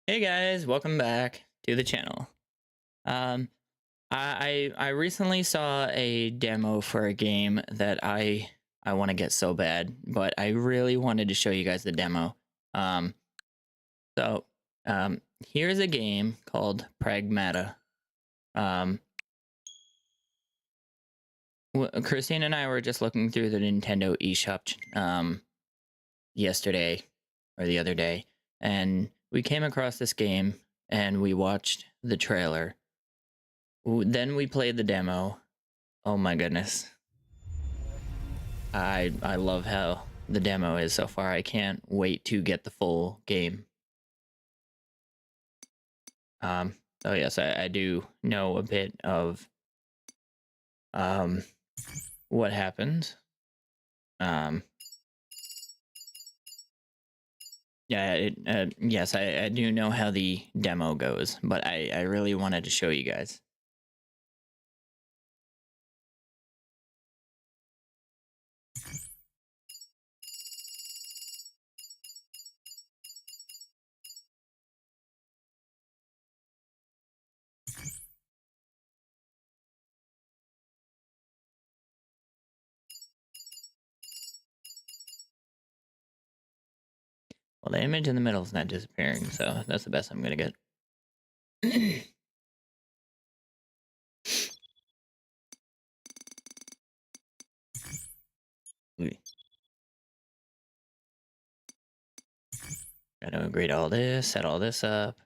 Hey guys, welcome back to the channel. Um, I recently saw a demo for a game that I want to get so bad, but I really wanted to show you guys the demo. Um, so here's a game called Pragmata. Um, Christine and I were just looking through the Nintendo eShop yesterday or the other day, and we came across this game and we watched the trailer. Then we played the demo. Oh my goodness. I love how the demo is so far. I can't wait to get the full game. So yes, I do know a bit of what happened. Yeah, yes, I do know how the demo goes, but I really wanted to show you guys. Well, the image in the middle is not disappearing, so that's the best I'm gonna get. Gotta agree to all this, set all this up.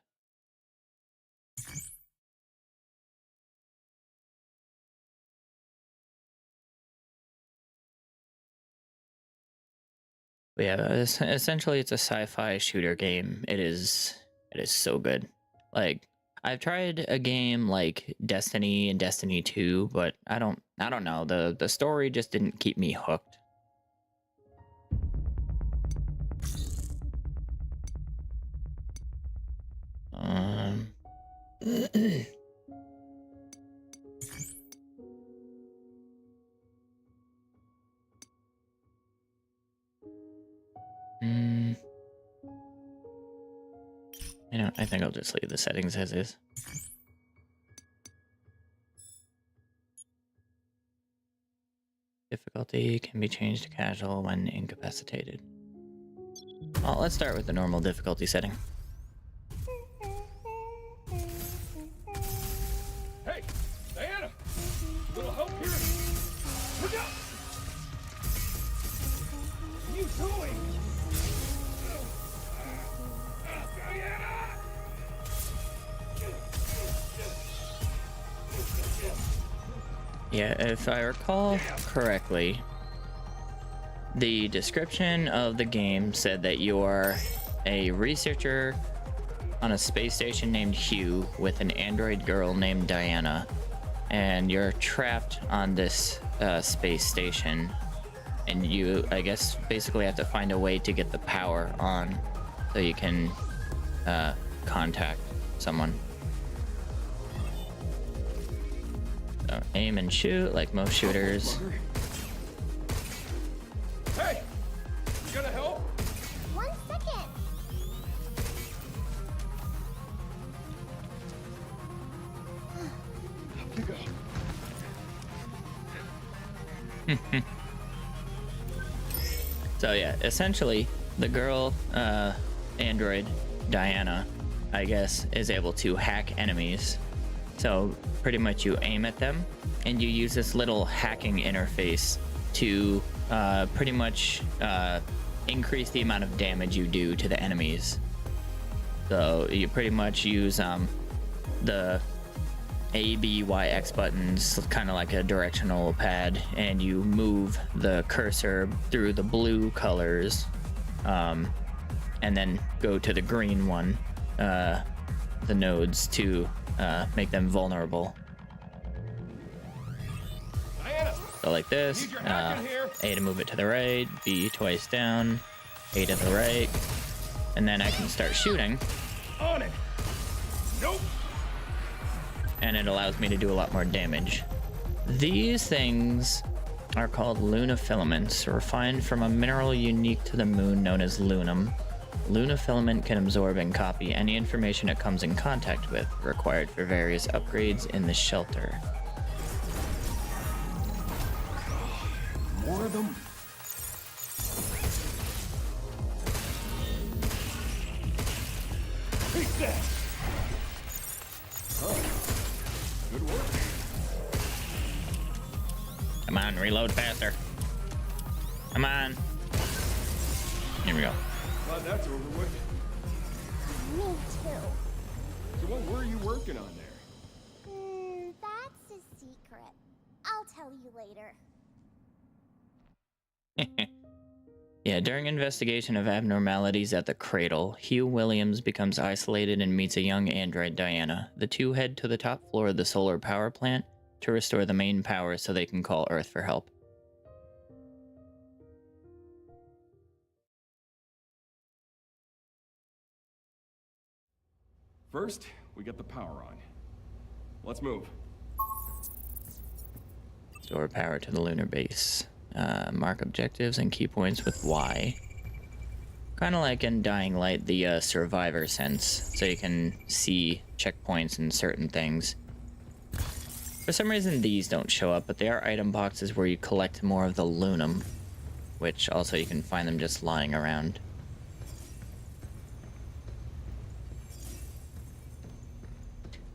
But yeah, essentially it's a sci-fi shooter game. It is so good. Like, I've tried a game like Destiny and Destiny 2, but I don't know. The story just didn't keep me hooked. I think I'll just leave the settings as is. Difficulty can be changed to casual when incapacitated. Well, let's start with the normal difficulty setting. Hey, Diana! A little help here? Look out! What are you doing? Diana! Yeah, if I recall correctly, the description of the game said that you are a researcher on a space station named Hugh with an android girl named Diana, and you're trapped on this space station, and you, I guess, basically have to find a way to get the power on so you can contact someone. So aim and shoot like most shooters. Hey! You gonna help? 1 second. Here you go. So yeah, essentially the girl android Diana, I guess, is able to hack enemies. So pretty much you aim at them and you use this little hacking interface to pretty much increase the amount of damage you do to the enemies. So you pretty much use the A, B, Y, X buttons, kind of like a directional pad, and you move the cursor through the blue colors, and then go to the green one, the nodes, to make them vulnerable. Diana! So like this, Need your hack in here. A to move it to the right, B twice down, A to the right, and then I can start shooting, On it! Nope! and it allows me to do a lot more damage. These things are called luna filaments, refined from a mineral unique to the moon known as lunum. Luna filament can absorb and copy any information it comes in contact with, required for various upgrades in the shelter. More of them? Take that! Oh, good work. Come on, reload faster. Come on. Here we go. Glad that's over with. Me too. So what were you working on there? That's a secret. I'll tell you later. Yeah, during investigation of abnormalities at the cradle, Hugh Williams becomes isolated and meets a young android, Diana. The two head to the top floor of the solar power plant to restore the main power so they can call Earth for help. First, we get the power on. Let's move. Restore power to the lunar base. Mark objectives and key points with Y. Kind of like in Dying Light, the survivor sense, so you can see checkpoints and certain things. For some reason these don't show up, but they are item boxes where you collect more of the lunum, which also you can find them just lying around.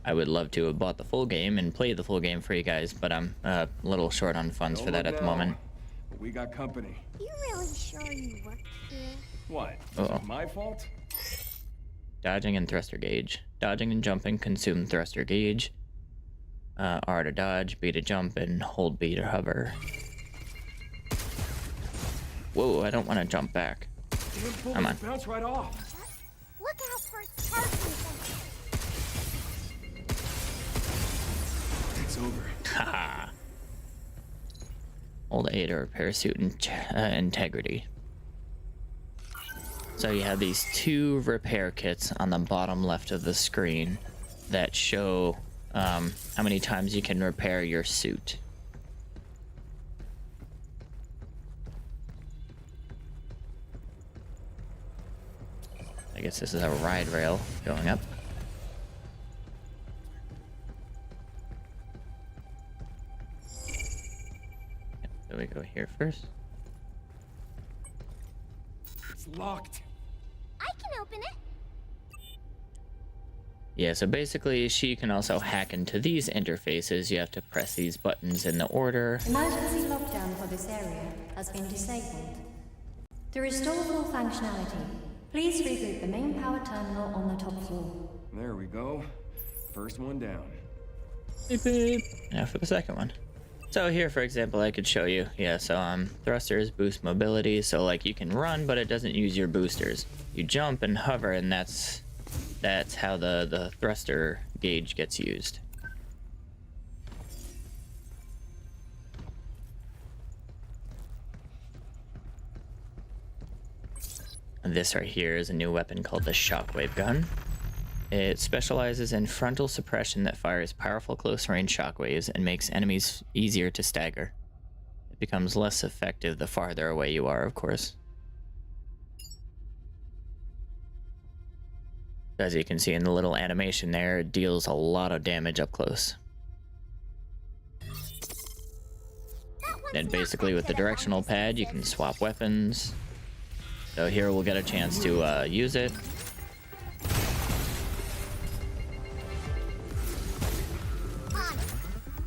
I would love to have bought the full game and played the full game for you guys, but I'm a little short on funds for that at the moment. But we got company. You really sure you work here? What? Uh-oh. My fault? Dodging and thruster gauge. Dodging and jumping consume thruster gauge. R to dodge, B to jump, and hold B to hover. Whoa, I don't want to jump back. Come on. Bounce right off. Just look out for its target. It's over. Haha. Hold A to repair suit integrity. So you have these two repair kits on the bottom left of the screen that show how many times you can repair your suit. I guess this is a ride rail going up. So we go here first. It's locked. I can open it. Yeah, so basically she can also hack into these interfaces. You have to press these buttons in the order. Emergency lockdown for this area has been disabled. To restore full functionality, please reboot the main power terminal on the top floor. There we go. First one down. Beep, beep. Now for the second one. So here, for example, I could show you. Yeah, so thrusters boost mobility, so like you can run, but it doesn't use your boosters. You jump and hover, and that's how the thruster gauge gets used. And this right here is a new weapon called the shockwave gun. It specializes in frontal suppression that fires powerful close-range shockwaves and makes enemies easier to stagger. It becomes less effective the farther away you are, of course. As you can see in the little animation there, it deals a lot of damage up close. And basically with the directional pad, you can swap weapons. So here we'll get a chance to use it.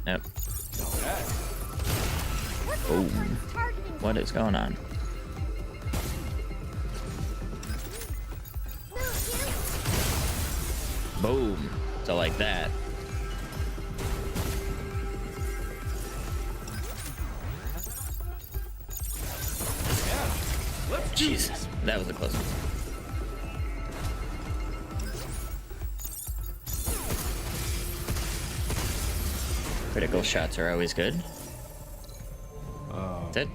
Yep. Oh, what is going on? Boom. So like that. Jeez, that was a close one. Critical shots are always good. That's it.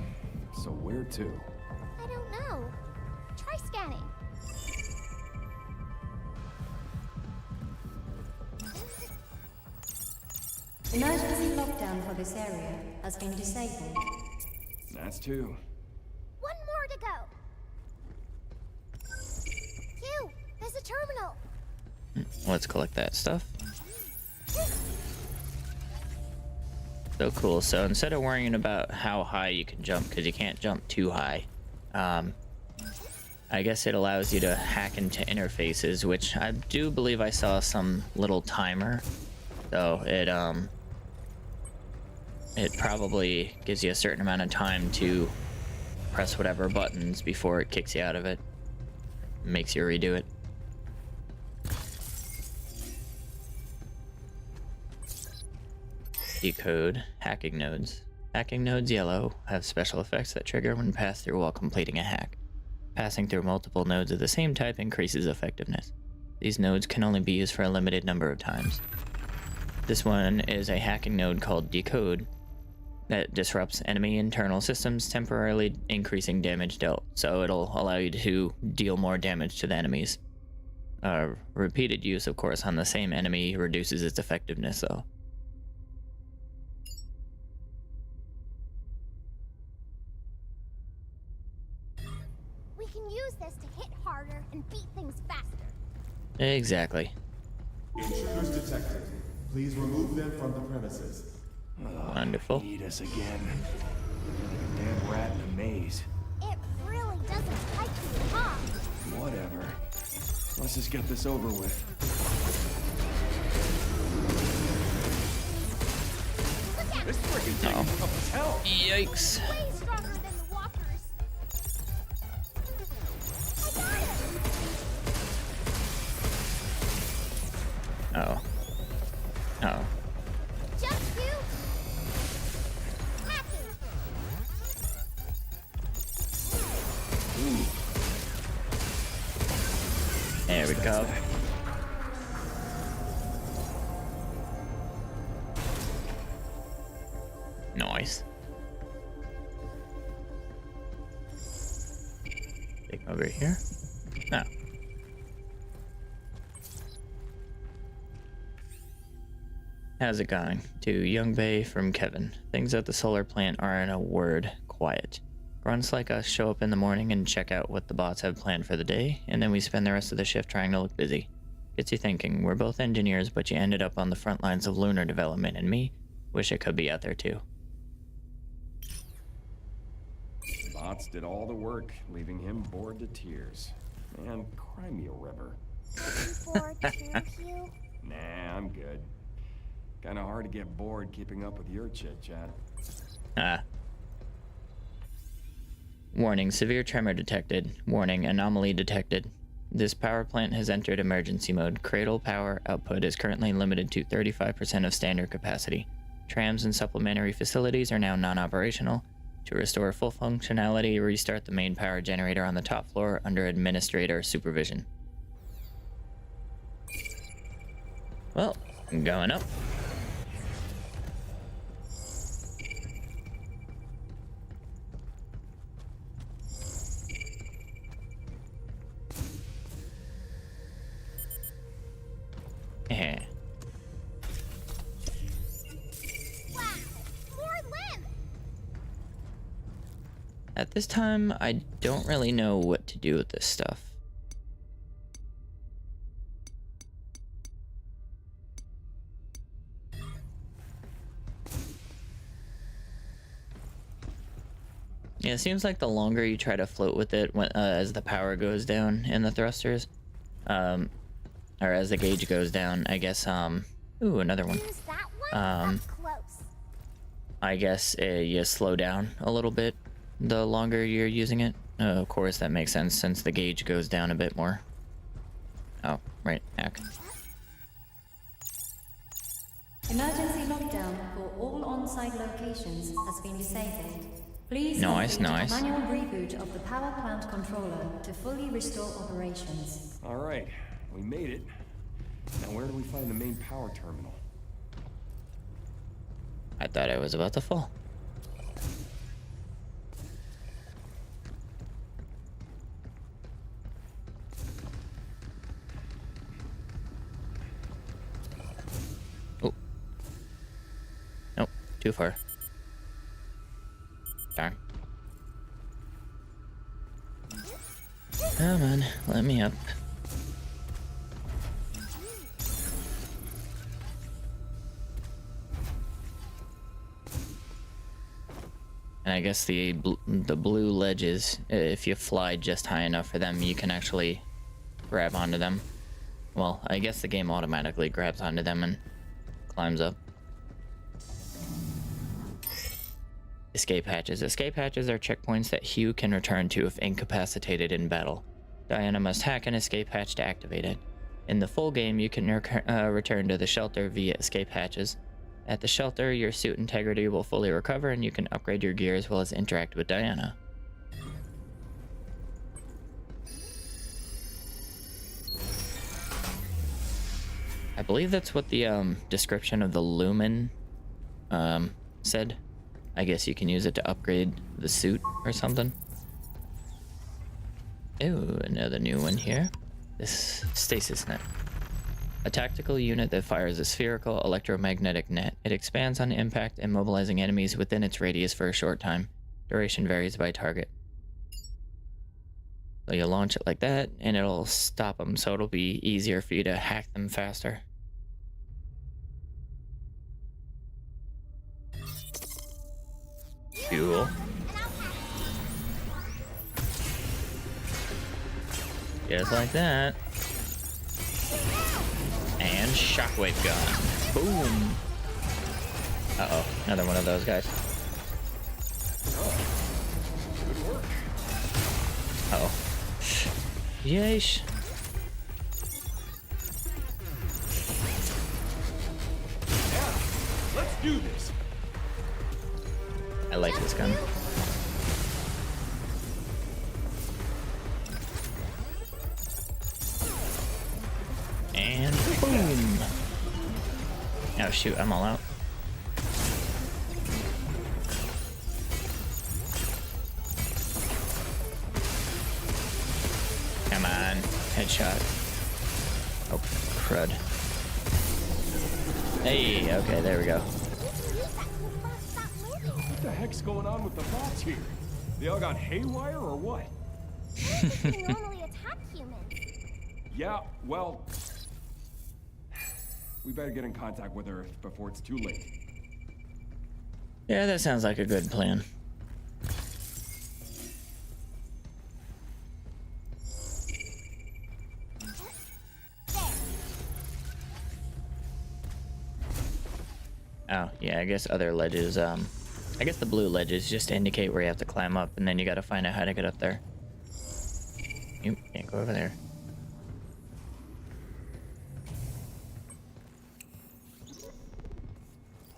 So where to? I don't know. Try scanning. Emergency lockdown for this area has been disabled. That's two. One more to go. There's a terminal. Let's collect that stuff. So cool. So instead of worrying about how high you can jump, because you can't jump too high, I guess it allows you to hack into interfaces, which I do believe I saw some little timer. So it probably gives you a certain amount of time to press whatever buttons before it kicks you out of it. Makes you redo it. Decode hacking nodes. Hacking nodes yellow have special effects that trigger when passed through while completing a hack. Passing through multiple nodes of the same type increases effectiveness. These nodes can only be used for a limited number of times. This one is a hacking node called Decode that disrupts enemy internal systems, temporarily increasing damage dealt. So it'll allow you to deal more damage to the enemies. Repeated use, of course, on the same enemy reduces its effectiveness, though. We can use this to hit harder and beat things faster. Exactly. Intruders detected. Please remove them from the premises. Wonderful. Eat us again. Like a damn rat in a maze. It really doesn't like you, huh? Whatever. Let's just get this over with. Look out! This freaking thing is tough as hell. Yikes. Way stronger than the walkers. I got it! Oh. Oh. Just you! Hacking! There we go. Nice. Take over here. No. How's it going? To Young Bay from Kevin. Things at the solar plant are, in a word, quiet. Grunts like us show up in the morning and check out what the bots have planned for the day, and then we spend the rest of the shift trying to look busy. Gets you thinking, we're both engineers, but you ended up on the front lines of lunar development, and me, wish I could be out there too. Bots did all the work, leaving him bored to tears. Man, cry me a river. Bored too, Hugh? Nah, I'm good. Kinda hard to get bored keeping up with your chit-chat. Warning, severe tremor detected. Warning, anomaly detected. This power plant has entered emergency mode. Cradle power output is currently limited to 35% of standard capacity. Trams and supplementary facilities are now non-operational. To restore full functionality, restart the main power generator on the top floor under administrator supervision. Well, going up. Yeah. Wow! More limb! At this time, I don't really know what to do with this stuff. Yeah, it seems like the longer you try to float with it when, as the power goes down in the thrusters, or as the gauge goes down, I guess, ooh, another one. Use that one up close. I guess you slow down a little bit the longer you're using it. Of course, that makes sense since the gauge goes down a bit more. Oh, right, hack. Emergency lockdown for all on-site locations has been disabled. Please Nice, complete nice. a manual reboot of the power plant controller to fully restore operations. Alright, we made it. Now where do we find the main power terminal? I thought I was about to fall. Oh. Nope, too far. Darn. Come on, let me up. And I guess the blue ledges, if you fly just high enough for them, you can actually grab onto them. Well, I guess the game automatically grabs onto them and climbs up. Escape hatches. Escape hatches are checkpoints that Hugh can return to if incapacitated in battle. Diana must hack an escape hatch to activate it. In the full game, you can return to the shelter via escape hatches. At the shelter, your suit integrity will fully recover and you can upgrade your gear as well as interact with Diana. I believe that's what the description of the Lumen said. I guess you can use it to upgrade the suit or something. Ooh, another new one here. This stasis net. A tactical unit that fires a spherical electromagnetic net. It expands on impact, immobilizing enemies within its radius for a short time. Duration varies by target. So you launch it like that, and it'll stop them, so it'll be easier for you to hack them faster. Cool. Just like that. And shockwave gun. Boom. Uh-oh, another one of those guys. Good work. Uh-oh. Yeesh. Yeah, let's do this. I like this gun. And boom. Oh shoot, I'm all out. Come on, headshot. Oh, crud. Hey, okay, there we go. What the heck's going on with the bots here? They all got haywire or what? They normally attack humans. Yeah, well, we better get in contact with her before it's too late. Yeah, that sounds like a good plan. Oh, yeah, I guess other ledges, I guess the blue ledges just indicate where you have to climb up, and then you gotta find out how to get up there. You can't go over there.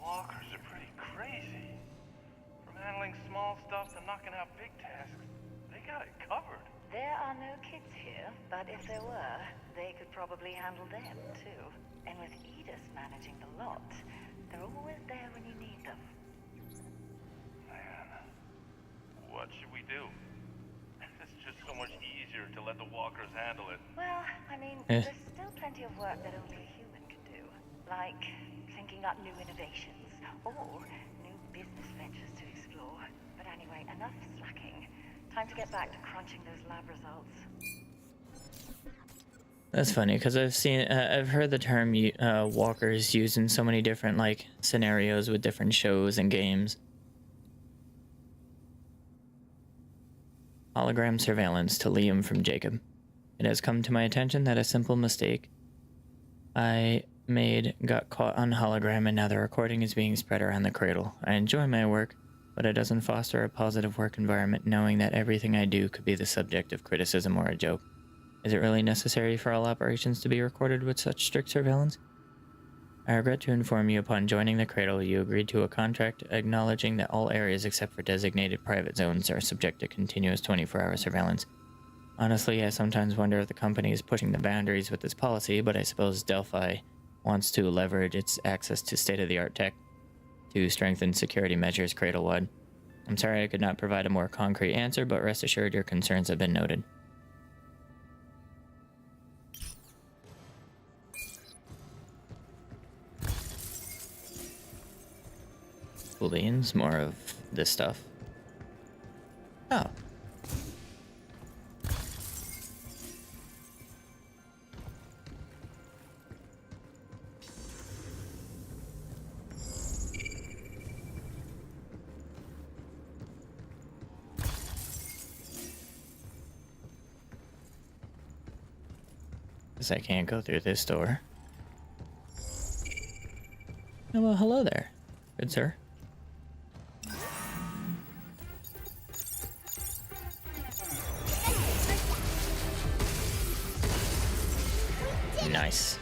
Walkers are pretty crazy. From handling small stuff to knocking out big tasks, they got it covered. There are no kids here, but if there were, they could probably handle them too. And with Edith managing the lot, they're always there when you need them. Man, what should we do? It's just so much easier to let the walkers handle it. Well, I mean, there's still plenty of work that only a human can do. Like thinking up new innovations, or new business ventures to explore. But anyway, enough slacking. Time to get back to crunching those lab results. That's funny, because I've heard the term walkers used in so many different, like, scenarios with different shows and games. Hologram surveillance to Liam from Jacob. It has come to my attention that a simple mistake I made got caught on hologram, and now the recording is being spread around the cradle. I enjoy my work, but it doesn't foster a positive work environment knowing that everything I do could be the subject of criticism or a joke. Is it really necessary for all operations to be recorded with such strict surveillance? I regret to inform you upon joining the Cradle, you agreed to a contract acknowledging that all areas except for designated private zones are subject to continuous 24-hour surveillance. Honestly, I sometimes wonder if the company is pushing the boundaries with this policy, but I suppose Delphi wants to leverage its access to state-of-the-art tech to strengthen security measures Cradle-wide. I'm sorry I could not provide a more concrete answer, but rest assured your concerns have been noted. Booleans, more of this stuff. Oh. Guess I can't go through this door. Oh, well, hello there, good sir. Nice.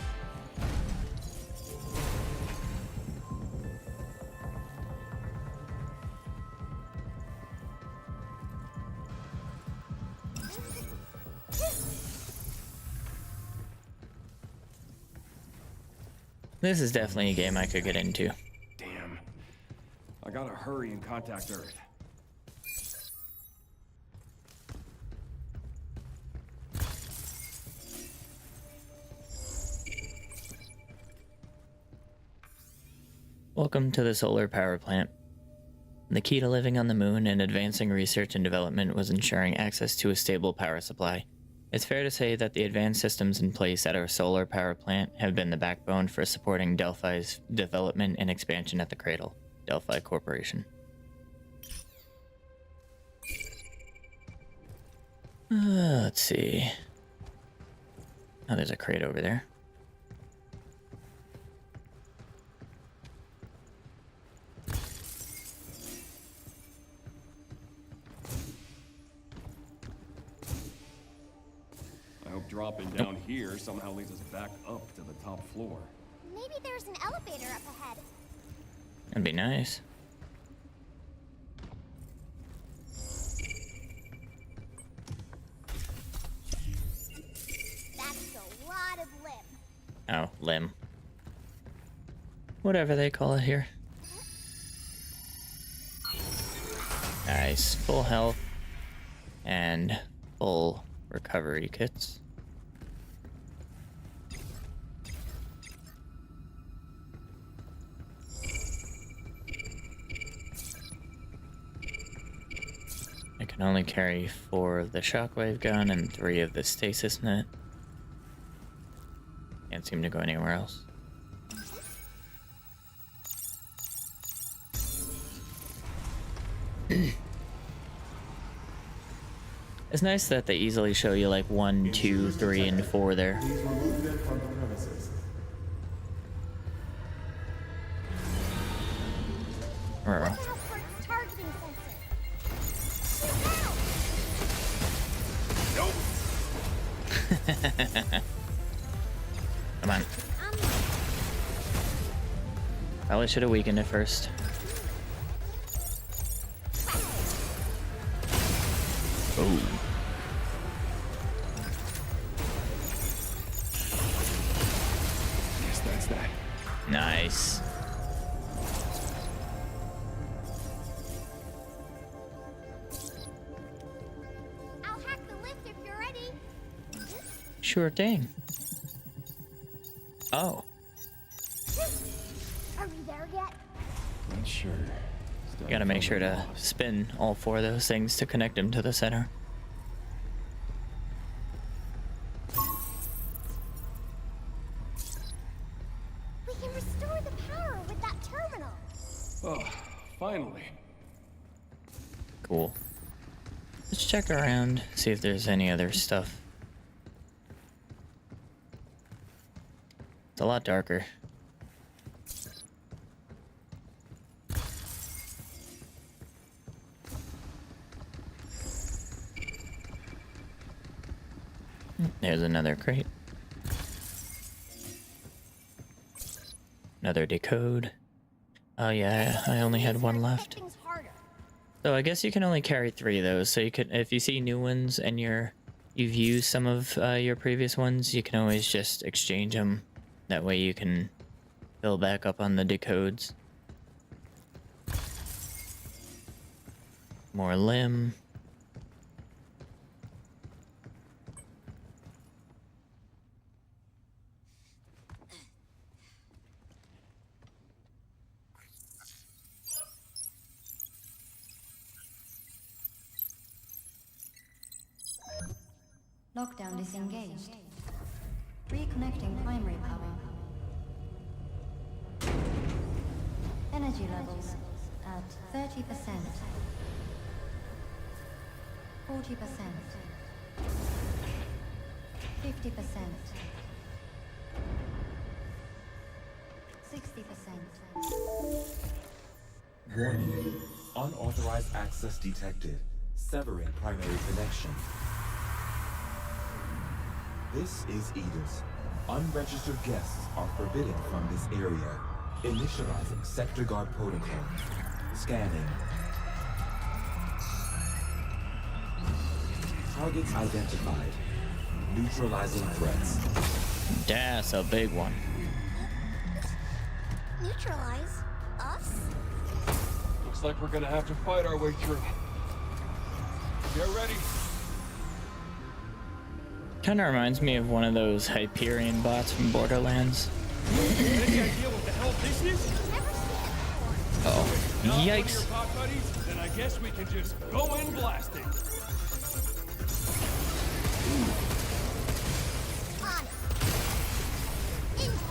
This is definitely a game I could get into. Damn. I gotta hurry and contact Earth. Welcome to the solar power plant. The key to living on the moon and advancing research and development was ensuring access to a stable power supply. It's fair to say that the advanced systems in place at our solar power plant have been the backbone for supporting Delphi's development and expansion at the Cradle, Delphi Corporation. Let's see. Oh, there's a crate over there. I hope dropping down here somehow leads us back up to the top floor. Maybe there's an elevator up ahead. That'd be nice. That's a lot of limb. Oh, limb. Whatever they call it here. Nice. Full health and full recovery kits. I can only carry 4 of the shockwave gun and 3 of the stasis net. Can't seem to go anywhere else. It's nice that they easily show you like 1, 2, 3, and 4 there. Please remove them from the premises. Ruh-roh. Look how Kurt's targeting sensor. Shoot now! Come on. Probably should have weakened it first. Oh. Yes, that's that. Nice. I'll hack the lift if you're ready. Sure thing. Oh. Are we there yet? Not sure. You gotta make sure to spin all 4 of those things to connect them to the center. We can restore the power with that terminal. Oh, finally. Cool. Let's check around, see if there's any other stuff. It's a lot darker. There's another crate. Another decode. Oh yeah, I only had 1 left. Things harder. So I guess you can only carry 3 of those. So you could, if you see new ones and you've used some of your previous ones, you can always just exchange them. That way you can fill back up on the decodes. More limb. Lockdown disengaged. Reconnecting primary power. Energy levels at 30%. 40%. 50%. 60%. Warning. Unauthorized access detected. Severing primary connection. This is Edith. Unregistered guests are forbidden from this area. Initializing sector guard protocol. Scanning. Targets identified. Neutralizing threats. That's a big one. Neutralize us? Looks like we're gonna have to fight our way through. Get ready. Kind of reminds me of one of those Hyperion bots from Borderlands. Any idea what the hell this is? Uh-oh. Not one of your Yikes. pot buddies? Then I guess we can just go in blasting. On it. Into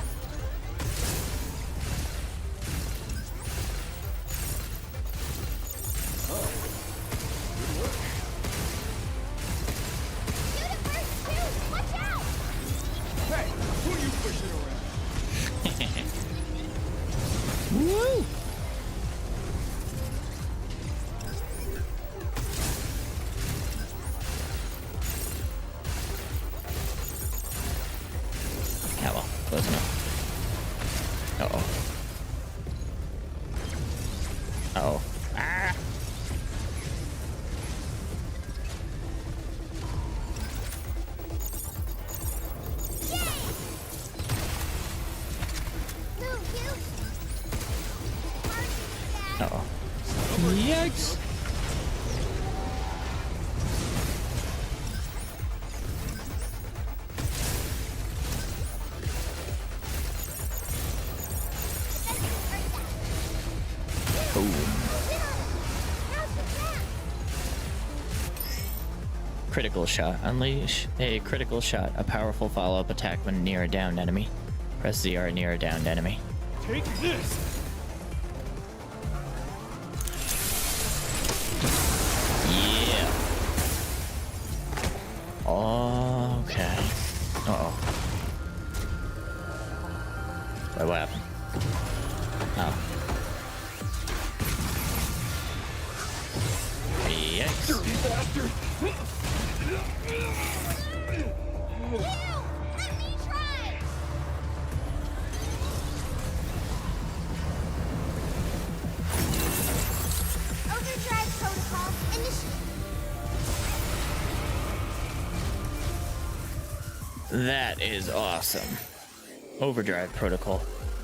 Shoot it first, too! Watch out! Hey, who are you pushing around? Woo! Yeah, well, close enough. Uh-oh. Uh-oh. Ah! Move, you! Marching, Dad. Uh-oh. Yikes! Boom. Now's the plan! Critical shot. Unleash a critical shot. A powerful follow-up attack when near a downed enemy. Press ZR near a downed enemy. Take this! Yeah. Okay. Uh-oh. Wait, what happened? Oh. Yikes. Dirty bastard! You! Let me try! Overdrive protocol initiated. That is awesome. Overdrive protocol.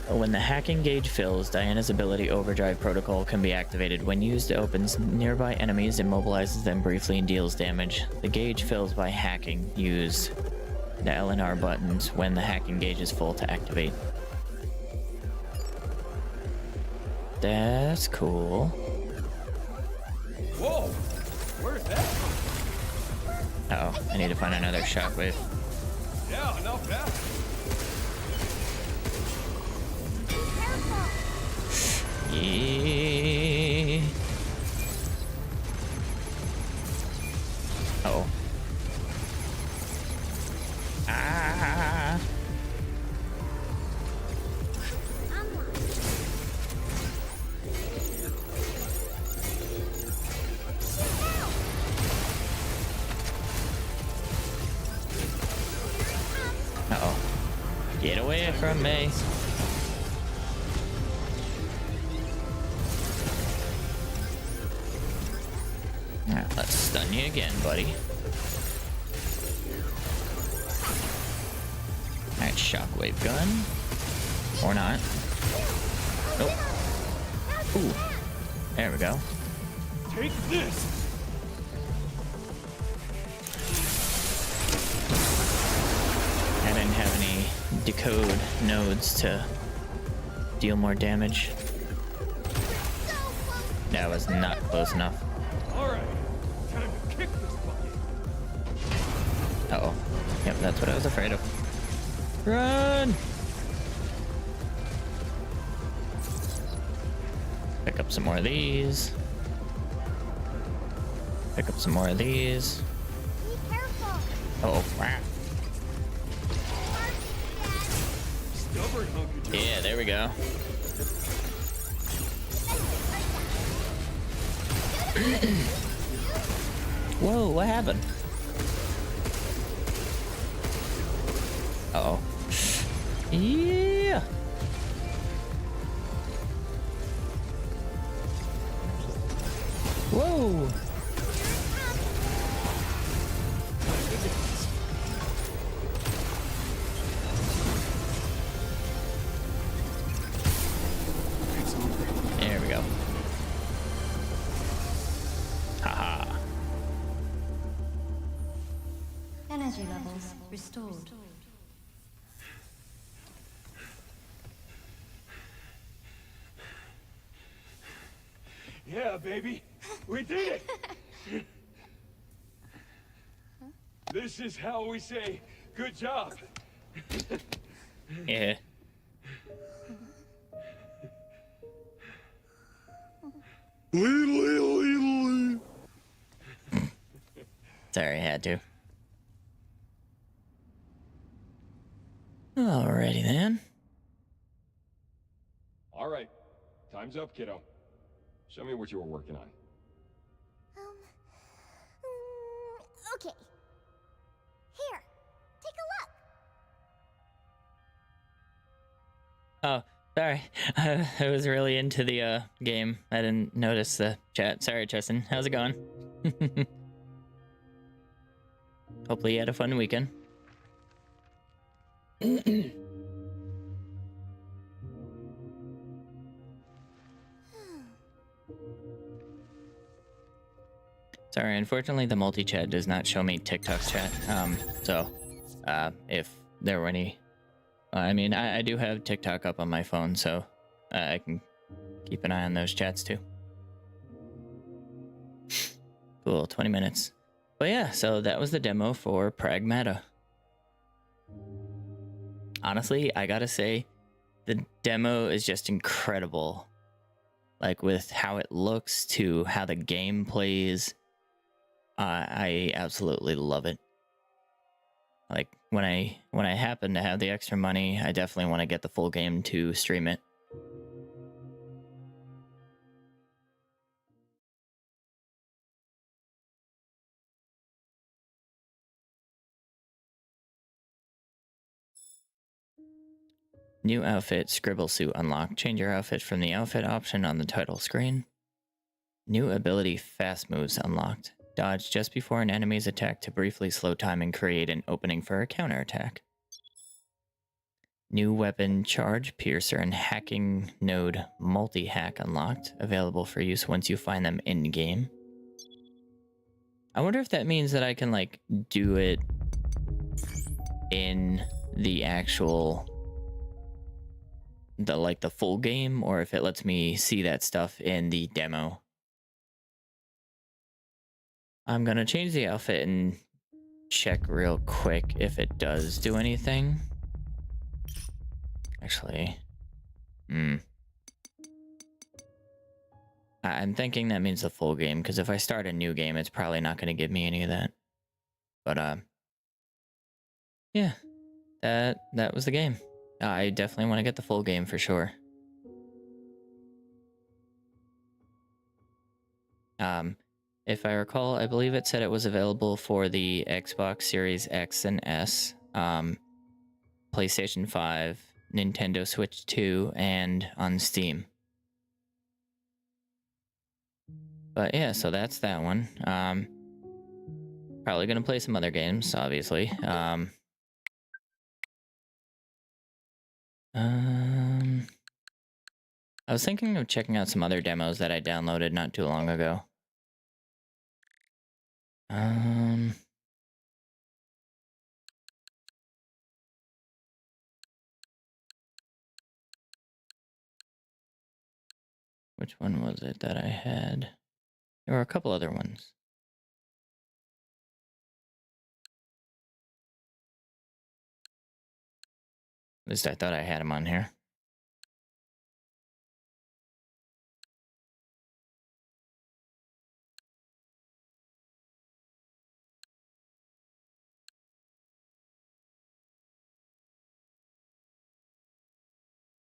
When the hacking gauge fills, Diana's ability Overdrive Protocol can be activated. When used, it opens nearby enemies, immobilizes them briefly, and deals damage. The gauge fills by hacking. Use the L and R buttons when the hacking gauge is full to activate. That's cool. Whoa! Where's that from? Uh-oh, I need to find another shockwave. Yeah, not bad. Yeah. Uh-oh. Ah. Uh-oh. Get away from me. Alright, let's stun you again, buddy. Alright, shockwave gun. Or not. Nope. Ooh. There we go. Take this! I didn't have any decode nodes to deal more damage. That was not close enough. Alright, time to kick this bucket. Uh-oh. Yep, that's what I was afraid of. Run! Pick up some more of these. Pick up some more of these. Be careful. Oh, crap. Stubborn favorite hunk of junk. Yeah, there we go. Whoa, what happened? Uh-oh. Yeah. Whoa. There we go. Haha. Energy levels restored. Yeah, baby. We did it. This is how we say good job. Yeah. Sorry, I had to. Alrighty then. All right. Time's up, kiddo. Show me what you were working on. Okay. Here, take a look. Oh, sorry. I was really into the game. I didn't notice the chat. Sorry, Justin. How's it going? Hopefully you had a fun weekend. Sorry, unfortunately the multi-chat does not show me TikTok's chat. If there were any... I mean, I do have TikTok up on my phone, so I can keep an eye on those chats too. Cool, 20 minutes. But yeah, so that was the demo for Pragmata. Honestly, I gotta say, the demo is just incredible. Like, with how it looks to how the game plays. I absolutely love it. Like, when I happen to have the extra money, I definitely want to get the full game to stream it. New outfit, scribble suit unlocked. Change your outfit from the outfit option on the title screen. New ability, fast moves unlocked. Dodge just before an enemy's attack to briefly slow time and create an opening for a counterattack. New weapon, charge, piercer, and hacking node multi-hack unlocked. Available for use once you find them in-game. I wonder if that means that I can, like, do it in the actual... the full game, or if it lets me see that stuff in the demo. I'm gonna change the outfit and check real quick if it does do anything. Actually, I'm thinking that means the full game, because if I start a new game, it's probably not gonna give me any of that. But yeah, that was the game. I definitely want to get the full game for sure. If I recall, I believe it said it was available for the Xbox Series X and S, PlayStation 5, Nintendo Switch 2, and on Steam. But yeah, so that's that one. Probably gonna play some other games, obviously. I was thinking of checking out some other demos that I downloaded not too long ago. Which one was it that I had? There were a couple other ones. At least I thought I had them on here.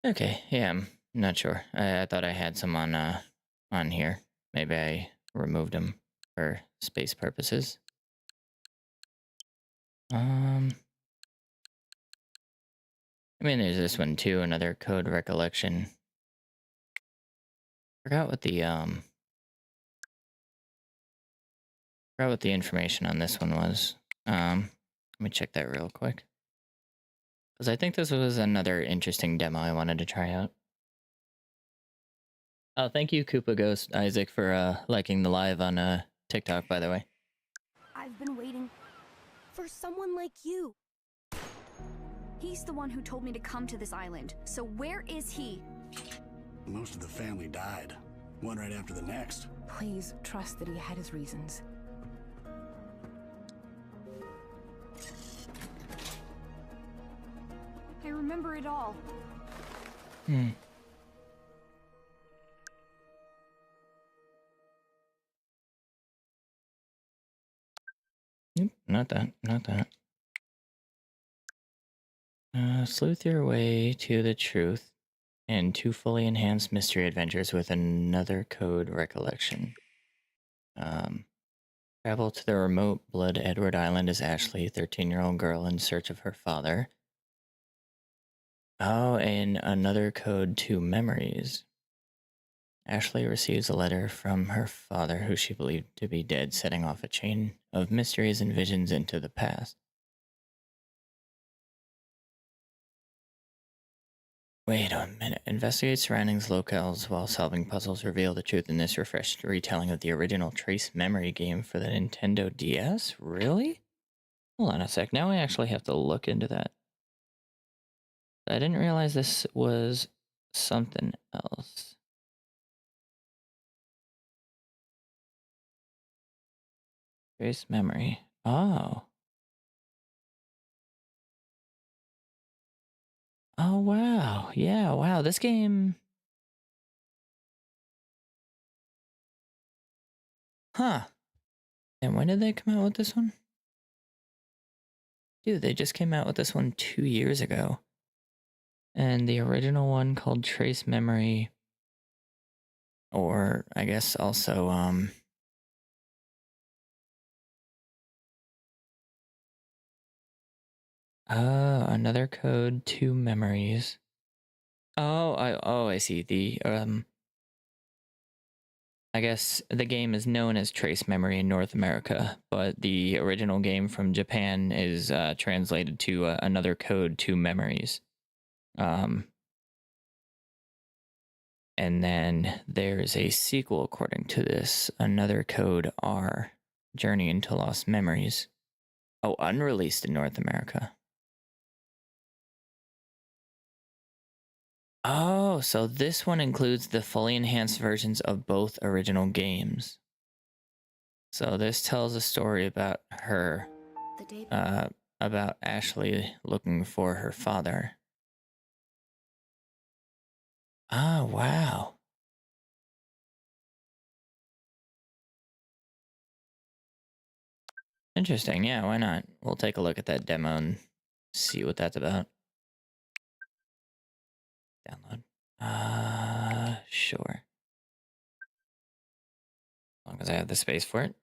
Okay, yeah, I'm not sure. I thought I had some on here. Maybe I removed them for space purposes. I mean, there's this one too, another code recollection. Forgot what the information on this one was. Let me check that real quick. Because I think this was another interesting demo I wanted to try out. Oh, thank you, Koopa Ghost Isaac, for liking the live on TikTok, by the way. I've been waiting for someone like you. He's the one who told me to come to this island. So where is he? Most of the family died, one right after the next. Please trust that he had his reasons. I remember it all. Nope, not that. Sleuth your way to the truth and 2 fully enhanced mystery adventures with another code recollection. Travel to the remote Blood Edward Island as Ashley, 13-year-old girl in search of her father. Oh, and another code 2 memories. Ashley receives a letter from her father, who she believed to be dead, setting off a chain of mysteries and visions into the past. Wait a minute. Investigate surroundings locales while solving puzzles. Reveal the truth in this refreshed retelling of the original Trace Memory game for the Nintendo DS? Really? Hold on a sec. Now I actually have to look into that. I didn't realize this was something else. Trace Memory. Oh. Oh, wow. Yeah, wow. This game... Huh. And when did they come out with this one? Dude, they just came out with this one 2 years ago. And the original one called Trace Memory, or I guess also, oh, another code, 2 memories. Oh, I see. The, I guess the game is known as Trace Memory in North America, but the original game from Japan is translated to another code, 2 memories. And then there's a sequel according to this, another code R, Journey into Lost Memories. Oh, unreleased in North America. Oh, so this one includes the fully enhanced versions of both original games. So this tells a story about her, about Ashley looking for her father. Oh, wow. Interesting. Yeah, why not? We'll take a look at that demo and see what that's about. Download. Sure. As long as I have the space for it.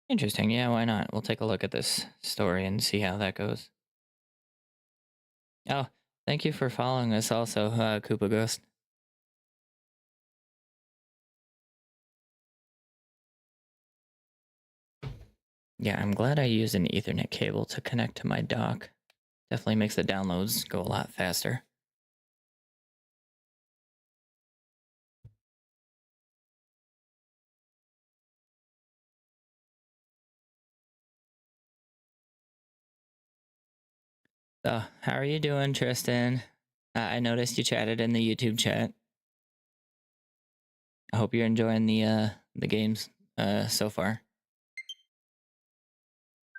Interesting. Yeah, why not? We'll take a look at this story and see how that goes. Oh, thank you for following us also, Koopa Ghost. Yeah, I'm glad I used an Ethernet cable to connect to my dock. Definitely makes the downloads go a lot faster. So, how are you doing, Tristan? I noticed you chatted in the YouTube chat. I hope you're enjoying the games so far.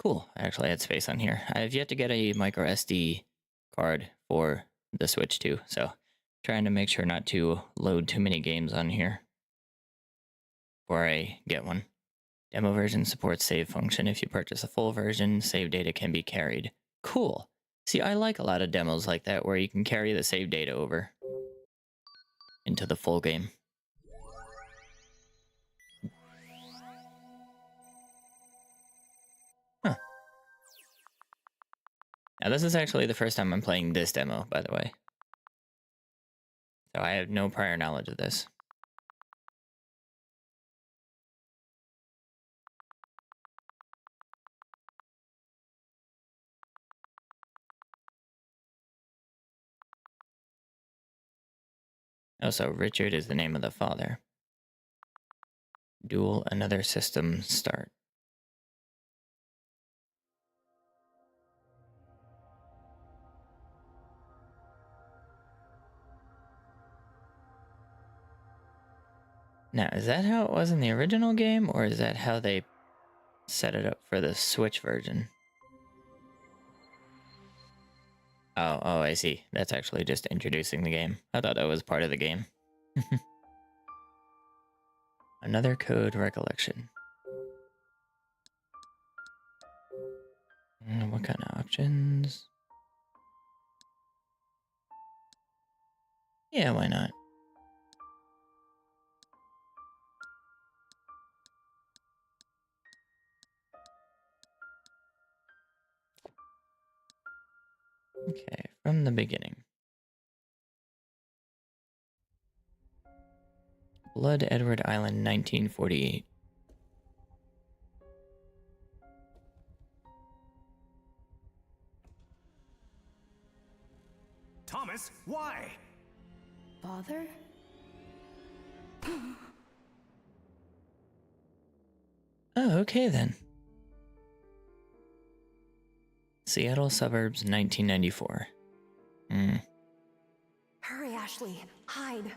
Cool. I actually had space on here. I've yet to get a micro SD card for the Switch too, so trying to make sure not to load too many games on here before I get one. Demo version supports save function. If you purchase a full version, save data can be carried. Cool. See, I like a lot of demos like that where you can carry the save data over into the full game. Huh. Now, this is actually the first time I'm playing this demo, by the way. So I have no prior knowledge of this. Also, Richard is the name of the father. Duel another system start. Now, is that how it was in the original game, or is that how they set it up for the Switch version? Oh, I see. That's actually just introducing the game. I thought that was part of the game. Another code recollection. What kind of options? Yeah, why not? Okay, from the beginning. Blood Edward Island, 1948. Thomas, why? Father? Oh, okay then. Seattle suburbs, 1994. Hurry, Ashley. Hide.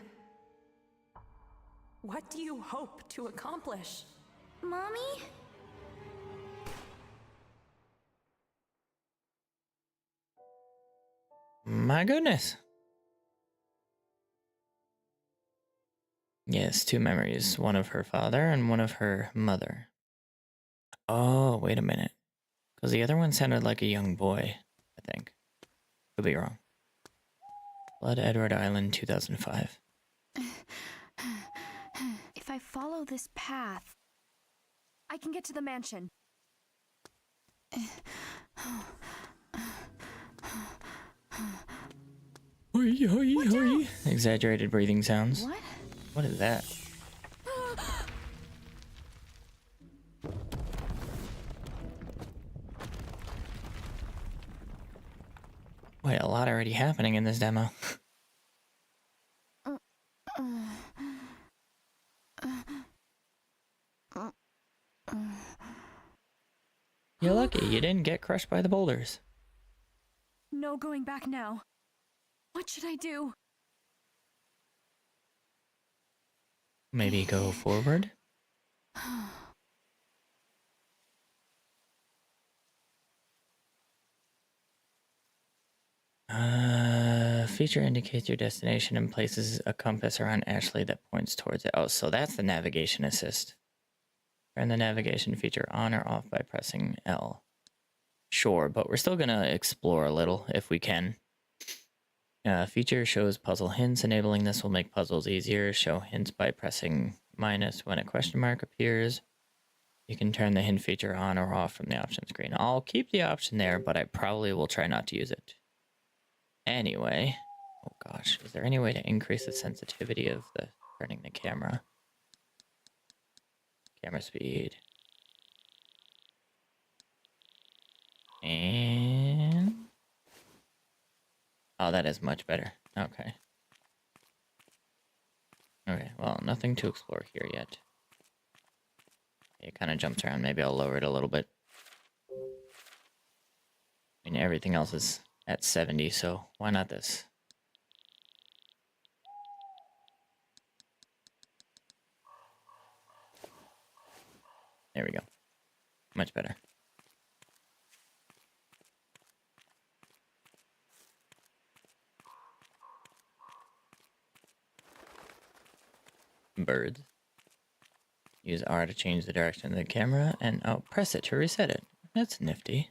What do you hope to accomplish? Mommy? My goodness. Yes, two memories. One of her father and one of her mother. Oh, wait a minute. Because the other one sounded like a young boy, I think. Could be wrong. Blood Edward Island, 2005. If I follow this path, I can get to the mansion. Hoi, hoi, hoi. Exaggerated breathing sounds. What? What is that? Wait, a lot already happening in this demo. You're lucky you didn't get crushed by the boulders. No going back now. What should I do? Maybe go forward? Feature indicates your destination and places a compass around Ashley that points towards it. Oh, so that's the navigation assist. Turn the navigation feature on or off by pressing L. Sure, but we're still gonna explore a little if we can. Feature shows puzzle hints. Enabling this will make puzzles easier. Show hints by pressing minus when a question mark appears. You can turn the hint feature on or off from the option screen. I'll keep the option there, but I probably will try not to use it. Anyway, oh gosh, is there any way to increase the sensitivity of the turning the camera? Camera speed. And... oh, that is much better. Okay. Okay, well, nothing to explore here yet. It kind of jumps around. Maybe I'll lower it a little bit. I mean, everything else is at 70, so why not this? There we go. Much better. Birds. Use R to change the direction of the camera, and oh, press it to reset it. That's nifty.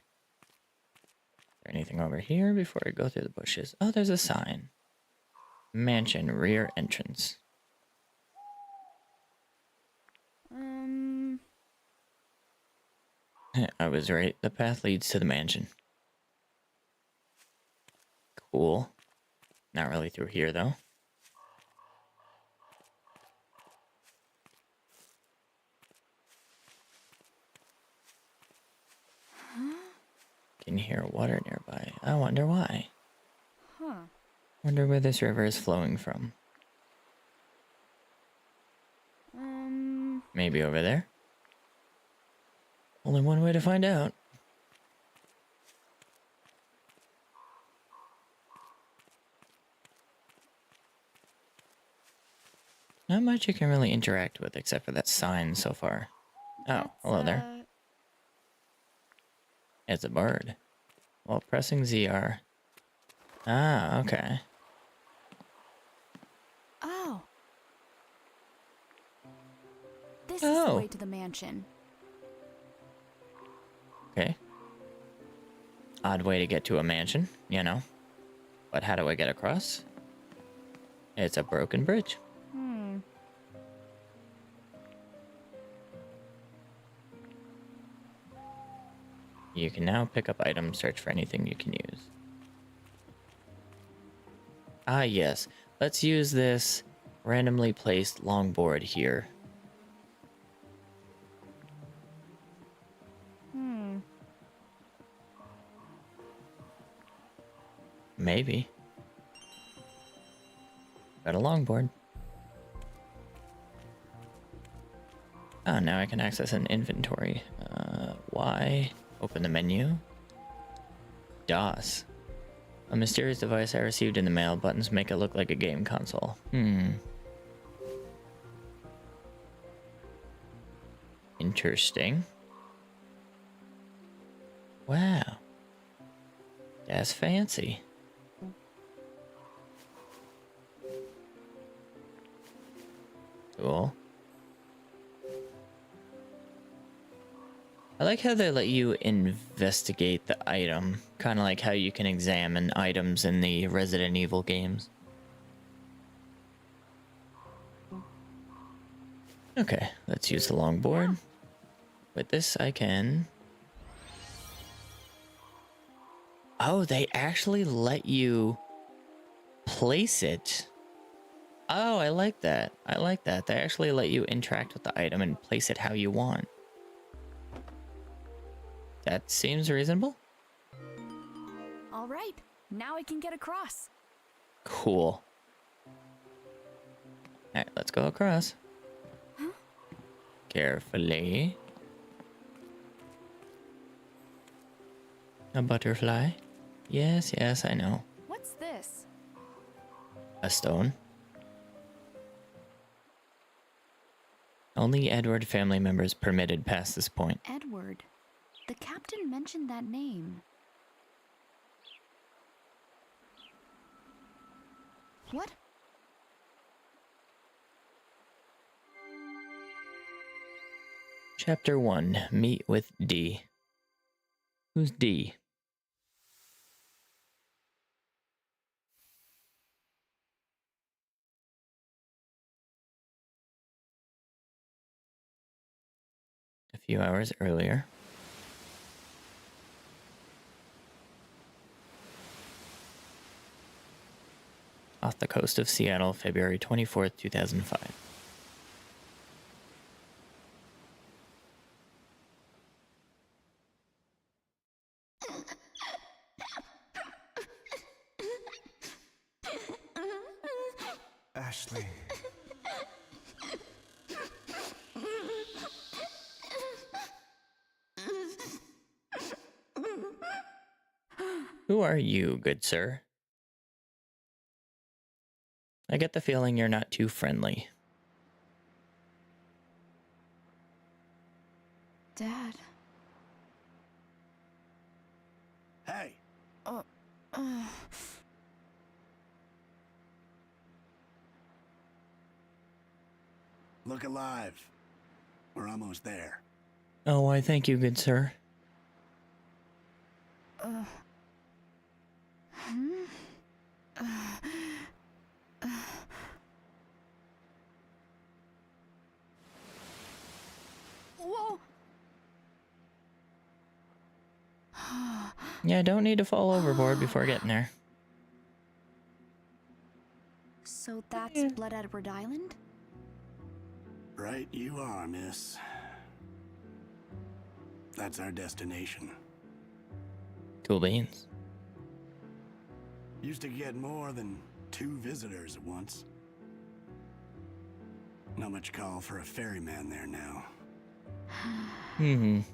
there anything over here before I go through the bushes? Oh, there's a sign. Mansion rear entrance. I was right. The path leads to the mansion. Cool. Not really through here, though. Can hear water nearby. I wonder why. Huh. Wonder where this river is flowing from. Maybe over there? Only one way to find out. Not much you can really interact with except for that sign so far. Oh, hello there. It's a bird. While pressing ZR. Ah, okay. Oh. This is Oh. the way to the mansion. Okay. Odd way to get to a mansion, you know. But how do I get across? It's a broken bridge. You can now pick up items, search for anything you can use. Ah, yes. Let's use this randomly placed longboard here. Maybe. Got a longboard. Oh, now I can access an inventory. Y. Open the menu. DOS. A mysterious device I received in the mail. Buttons make it look like a game console. Interesting. Wow. That's fancy. Cool. I like how they let you investigate the item, kind of like how you can examine items in the Resident Evil games. Okay, let's use the longboard. With this, I can... Oh, they actually let you place it. Oh, I like that. I like that. They actually let you interact with the item and place it how you want. That seems reasonable. All right, now I can get across. Cool. Alright, let's go across. Huh? Carefully. A butterfly. Yes, yes, I know. What's this? A stone. Only Edward family members permitted past this point. Edward. The captain mentioned that name. What? Chapter 1. Meet with D. Who's D? A few hours earlier. Off the coast of Seattle, February 24th, 2005. Ashley. Who are you, good sir? I get the feeling you're not too friendly. Dad. Hey. Look alive. We're almost there. Oh, I thank you, good sir. Whoa! Yeah, don't need to fall overboard before getting there. So that's Blood Edward Island? Right you are, miss. That's our destination. Cool beans. Used to get more than 2 visitors at once. Not much call for a ferryman there now. I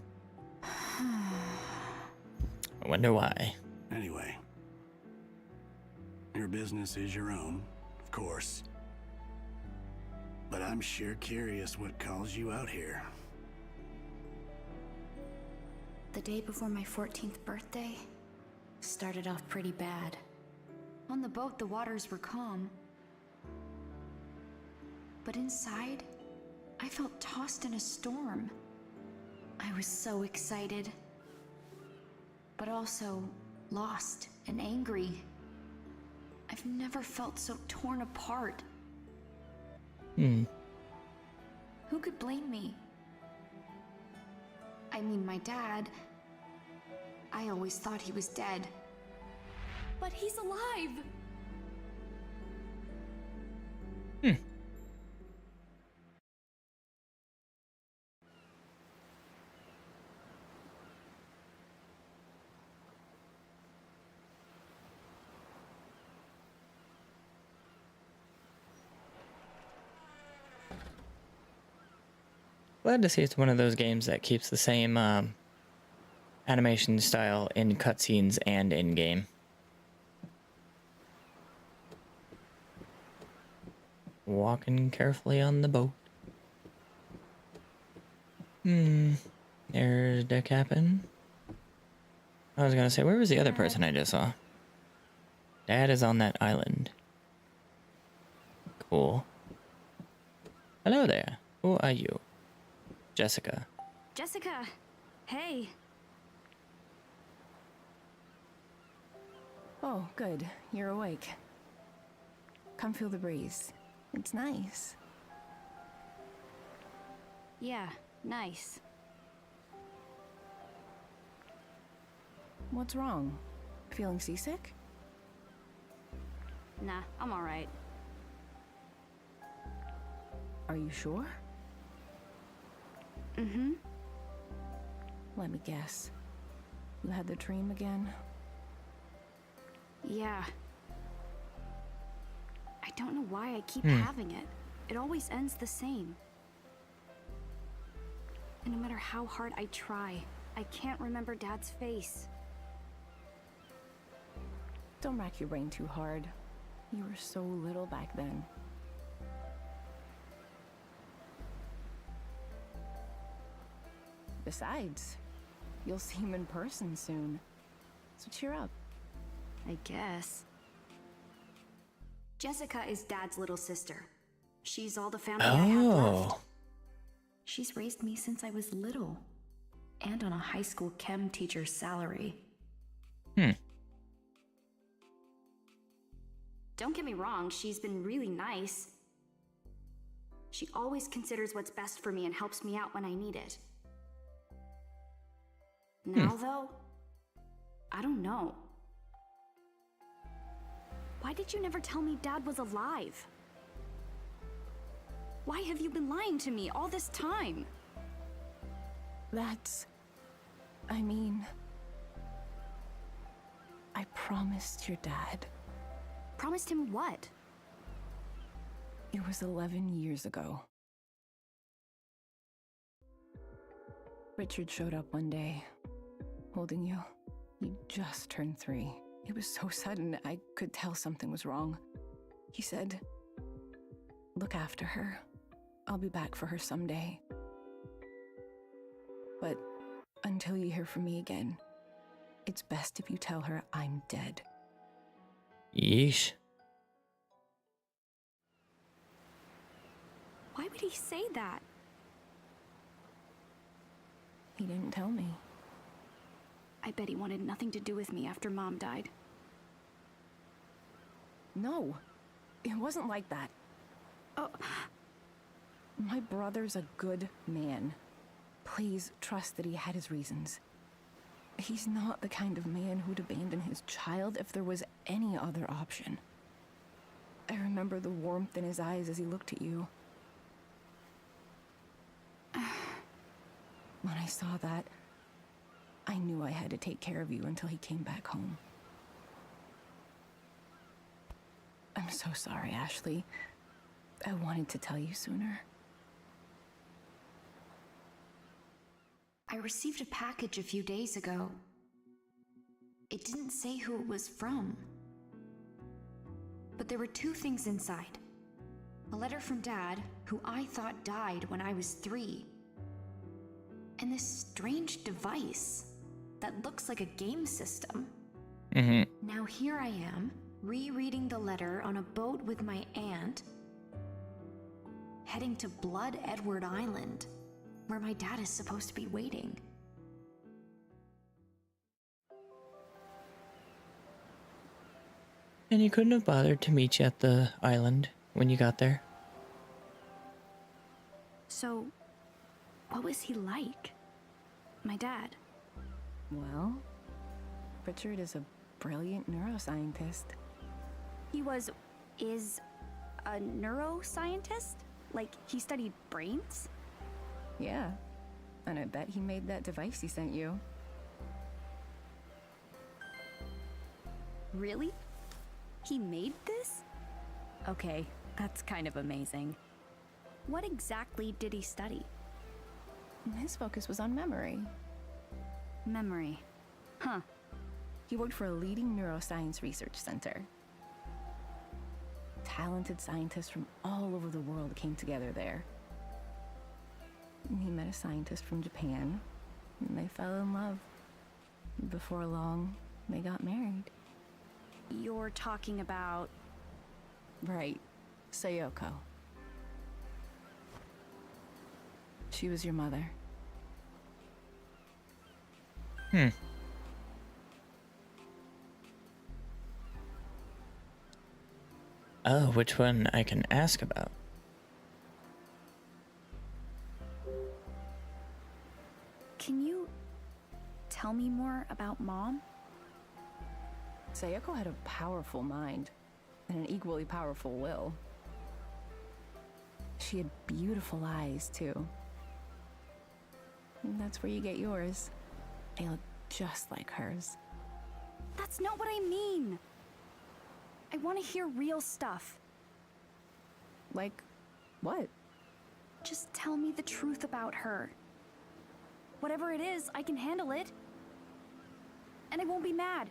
wonder why. Anyway, your business is your own, of course. But I'm sure curious what calls you out here. The day before my 14th birthday started off pretty bad. On the boat, the waters were calm. But inside, I felt tossed in a storm. I was so excited, but also lost and angry. I've never felt so torn apart. Who could blame me? I mean, my dad. I always thought he was dead. But he's alive! Glad to see it's one of those games that keeps the same animation style in cutscenes and in-game. Walking carefully on the boat. There's the captain. I was gonna say, where was the other person I just saw? Dad is on that island. Cool. Hello there. Who are you? Jessica. Jessica! Hey! Oh, good. You're awake. Come feel the breeze. It's nice. Yeah, nice. What's wrong? Feeling seasick? Nah, I'm alright. Are you sure? Let me guess. You had the dream again? Yeah. I don't know why I keep having it. It always ends the same. And no matter how hard I try, I can't remember Dad's face. Don't rack your brain too hard. You were so little back then. Besides, you'll see him in person soon. So cheer up. I guess. Jessica is Dad's little sister. She's all the family I have left. She's raised me since I was little. And on a high school chem teacher's salary. Don't get me wrong, she's been really nice. She always considers what's best for me and helps me out when I need it. Now, though, I don't know. Why did you never tell me Dad was alive? Why have you been lying to me all this time? I mean... I promised your dad. Promised him what? It was 11 years ago. Richard showed up one day, holding you. He just turned 3. It was so sudden, I could tell something was wrong. He said, "Look after her. I'll be back for her someday. But until you hear from me again, it's best if you tell her I'm dead." Yeesh. Why would he say that? He didn't tell me. I bet he wanted nothing to do with me after Mom died. No, it wasn't like that. Oh. My brother's a good man. Please trust that he had his reasons. He's not the kind of man who'd abandon his child if there was any other option. I remember the warmth in his eyes as he looked at you. When I saw that, I knew I had to take care of you until he came back home. I'm so sorry, Ashley. I wanted to tell you sooner. I received a package a few days ago. It didn't say who it was from. But there were 2 things inside. A letter from Dad, who I thought died when I was 3. And this strange device that looks like a game system. Now here I am, rereading the letter on a boat with my aunt, heading to Blood Edward Island, where my dad is supposed to be waiting. And he couldn't have bothered to meet you at the island when you got there? So, what was he like? My dad? Well, Richard is a brilliant neuroscientist. He is a neuroscientist? Like, he studied brains? Yeah, and I bet he made that device he sent you. Really? He made this? Okay, that's kind of amazing. What exactly did he study? His focus was on memory. Memory. Huh. He worked for a leading neuroscience research center. Talented scientists from all over the world came together there. He met a scientist from Japan, and they fell in love. Before long, they got married. You're talking about... Right. Sayoko. She was your mother. Oh, which one I can ask about? Can you tell me more about Mom? Sayoko had a powerful mind and an equally powerful will. She had beautiful eyes, too. And that's where you get yours. They look just like hers. That's not what I mean! I want to hear real stuff. Like what? Just tell me the truth about her. Whatever it is, I can handle it. And I won't be mad.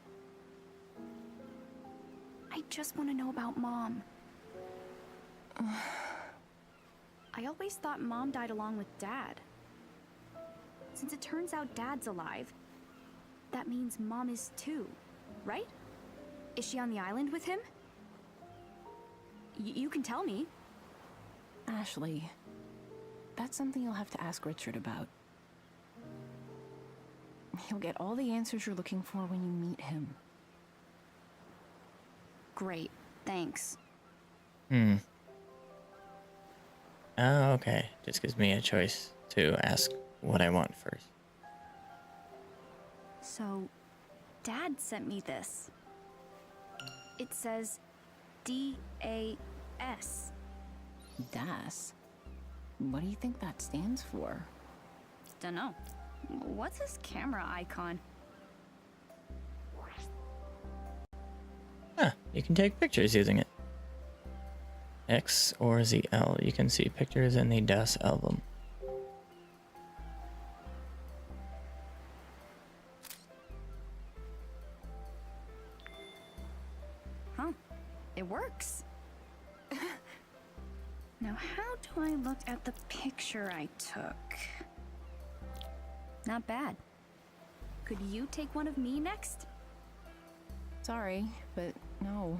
I just want to know about Mom. I always thought Mom died along with Dad. Since it turns out Dad's alive, that means Mom is too, right? Is she on the island with him? You can tell me. Ashley, that's something you'll have to ask Richard about. He'll get all the answers you're looking for when you meet him. Great, thanks. Oh, okay. Just gives me a choice to ask what I want first. So, Dad sent me this. It says D-A-S. DAS? What do you think that stands for? Dunno. What's his camera icon? Huh, you can take pictures using it. X or ZL. You can see pictures in the DAS album. Huh. It works. Now, how do I look at the picture I took? Not bad. Could you take one of me next? Sorry, but no.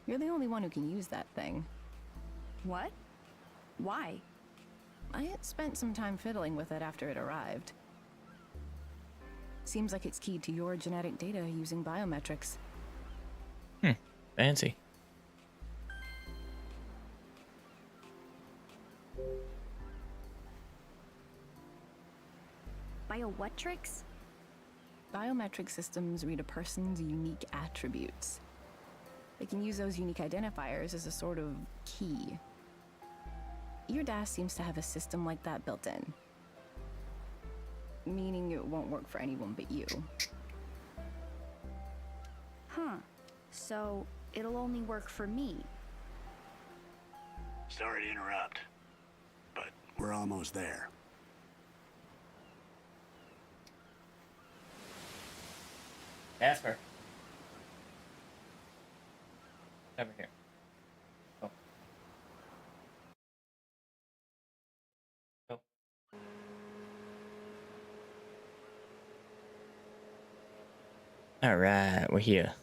You're the only one who can use that thing. What? Why? I spent some time fiddling with it after it arrived. Seems like it's keyed to your genetic data using biometrics. Fancy. what tricks? Biometric systems read a person's unique attributes. They can use those unique identifiers as a sort of key. Your DAS seems to have a system like that built in. Meaning it won't work for anyone but you. Huh. So, it'll only work for me. Sorry to interrupt, but we're almost there. Jasper. Over here. Oh. Oh. All right, we're here.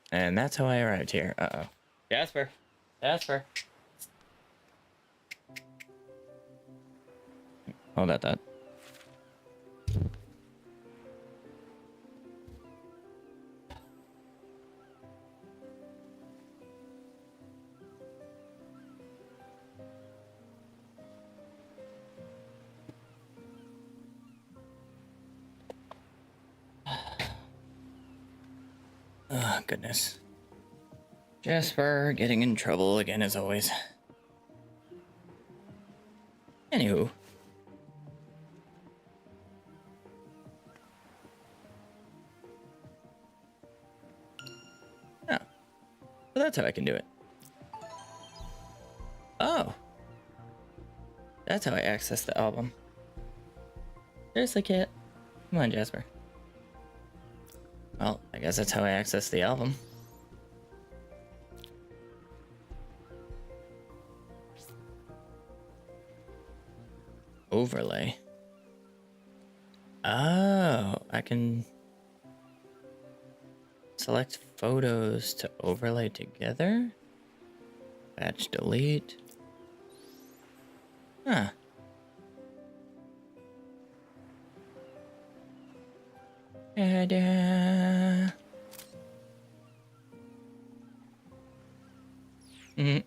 And that's how I arrived here. Uh-oh. Jasper. Jasper. Hold that thought. Oh, goodness. Jasper getting in trouble again as always. Anywho. Oh. So that's how I can do it. Oh. That's how I access the album. Seriously, Kit? Come on, Jasper. Well, I guess that's how I access the album. Overlay. Oh, I can select photos to overlay together. Batch delete. Huh. Ta-da. Mm-hmm.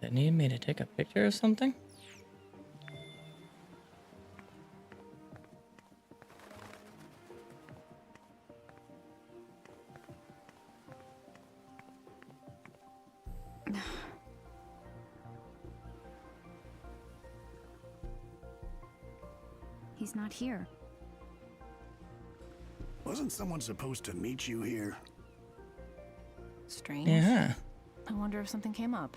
They need me to take a picture of something? He's not here. Wasn't someone supposed to meet you here? Strange. Yeah. I wonder if something came up.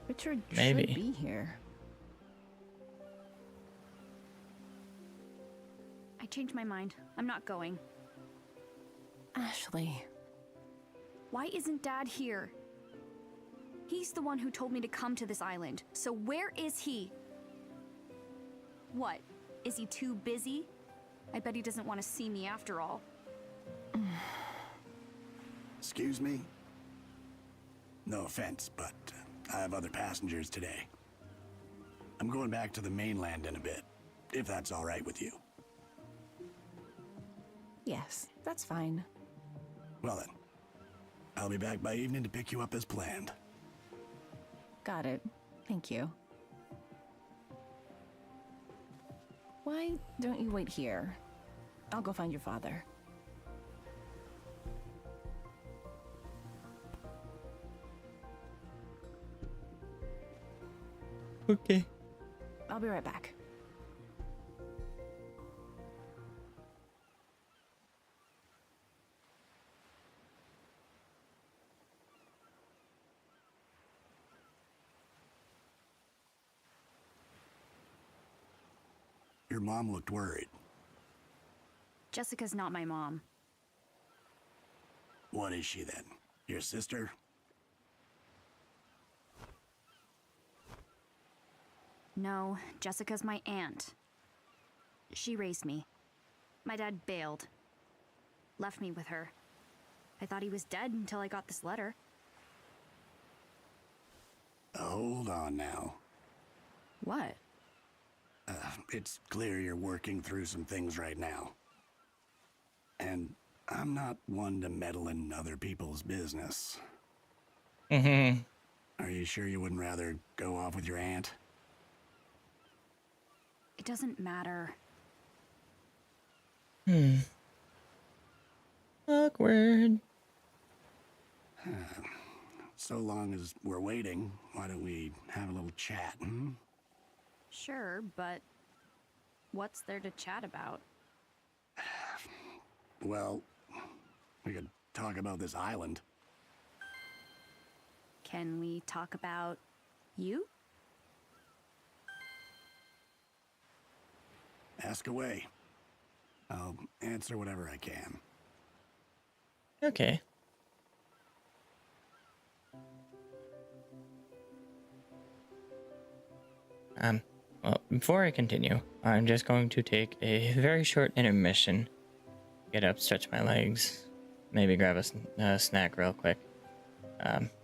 Richard Maybe. should be here. I changed my mind. I'm not going. Ashley. Why isn't Dad here? He's the one who told me to come to this island. So where is he? What? Is he too busy? I bet he doesn't want to see me after all. Excuse me? No offense, but I have other passengers today. I'm going back to the mainland in a bit, if that's all right with you. Yes, that's fine. Well then, I'll be back by evening to pick you up as planned. Got it. Thank you. Why don't you wait here? I'll go find your father. Okay. I'll be right back. Your mom looked worried. Jessica's not my mom. What is she then? Your sister? No, Jessica's my aunt. She raised me. My dad bailed. Left me with her. I thought he was dead until I got this letter. Hold on now. What? It's clear you're working through some things right now. And I'm not one to meddle in other people's business. Mm-hmm. Are you sure you wouldn't rather go off with your aunt? It doesn't matter. Awkward. So long as we're waiting, why don't we have a little chat, hmm? Sure, but what's there to chat about? Well, we could talk about this island. Can we talk about you? Ask away. I'll answer whatever I can. Okay. Well, before I continue, I'm just going to take a very short intermission. Get up, stretch my legs, maybe grab a snack real quick.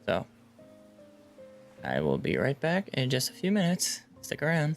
So I will be right back in just a few minutes. Stick around.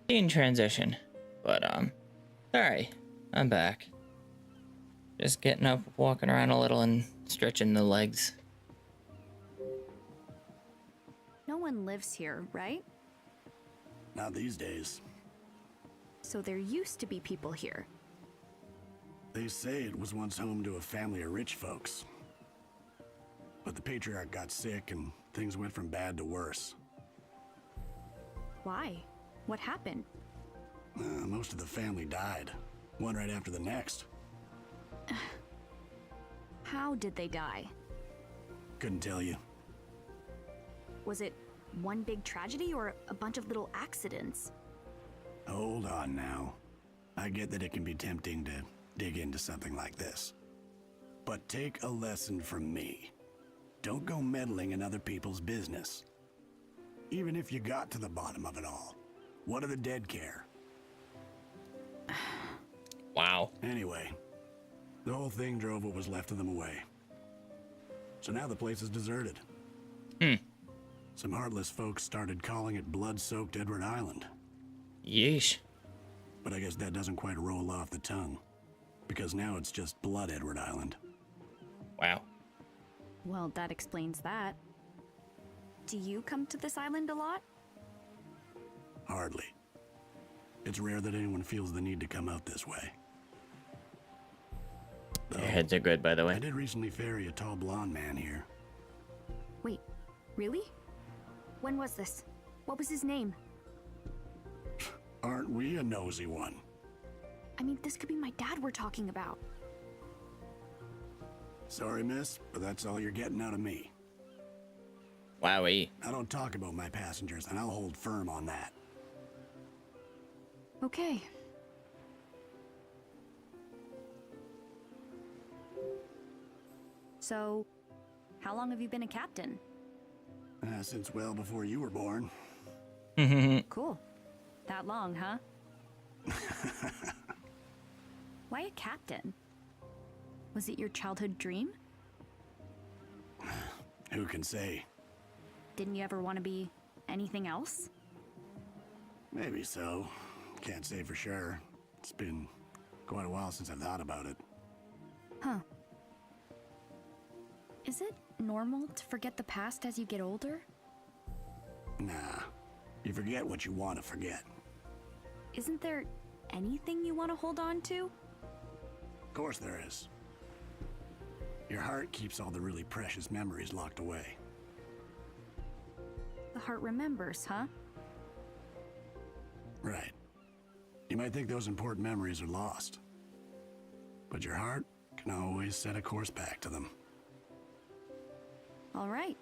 In transition. But, alright. I'm back. Just getting up, walking around a little, and stretching the legs. No one lives here, right? Not these days. So there used to be people here. They say it was once home to a family of rich folks. But the patriarch got sick and things went from bad to worse. Why? What happened? Most of the family died, one right after the next. How did they die? Couldn't tell you. Was it one big tragedy or a bunch of little accidents? Hold on now. I get that it can be tempting to dig into something like this. But take a lesson from me. Don't go meddling in other people's business. Even if you got to the bottom of it all, what do the dead care? Wow. Anyway, the whole thing drove what was left of them away. So now the place is deserted. Some heartless folks started calling it blood-soaked Edward Island. Yeesh. But I guess that doesn't quite roll off the tongue. Because now it's just Blood Edward Island. Wow. Well, that explains that. Do you come to this island a lot? Hardly. It's rare that anyone feels the need to come out this way. Your heads are good, by the way. I did recently ferry a tall blonde man here. Wait, really? When was this? What was his name? Aren't we a nosy one? I mean, this could be my dad we're talking about. Sorry, miss, but that's all you're getting out of me. Wowee. I don't talk about my passengers, and I'll hold firm on that. Okay. So, how long have you been a captain? Since well before you were born. Cool. That long, huh? Why a captain? Was it your childhood dream? Who can say? Didn't you ever want to be anything else? Maybe so. Can't say for sure. It's been quite a while since I've thought about it. Huh. Is it normal to forget the past as you get older? Nah. You forget what you want to forget. Isn't there anything you want to hold on to? Of course there is. Your heart keeps all the really precious memories locked away. The heart remembers, huh? Right. You might think those important memories are lost. But your heart can always set a course back to them. All right.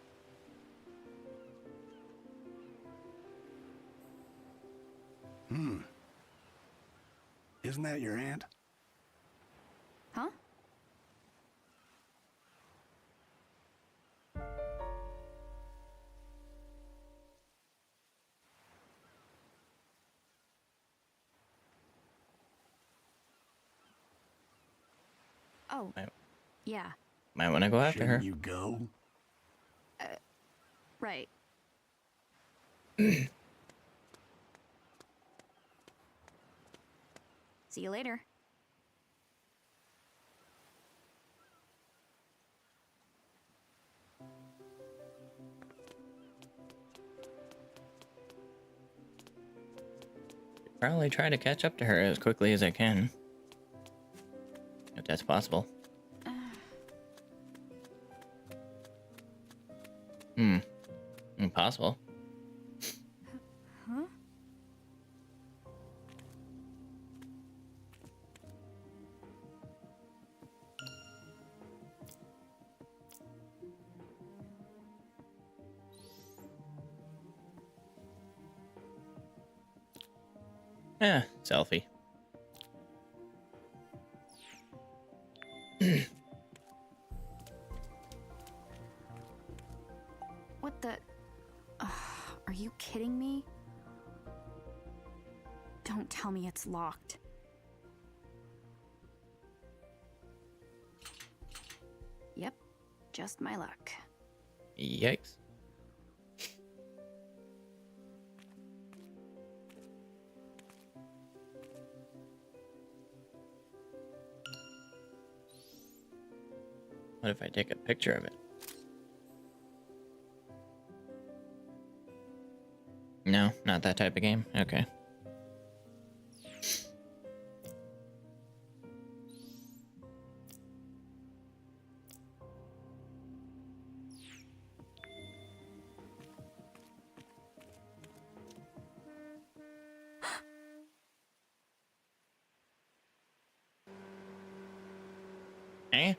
Isn't that your aunt? Huh? Oh, yeah. Might want to go after her. You go? Right. See you later. Probably try to catch up to her as quickly as I can. If that's possible. Impossible. Huh? Yeah, selfie. What the? Are you kidding me? Don't tell me it's locked. Yep, just my luck. Yikes. What if I take a picture of it? No, not that type of game. Okay. Eh?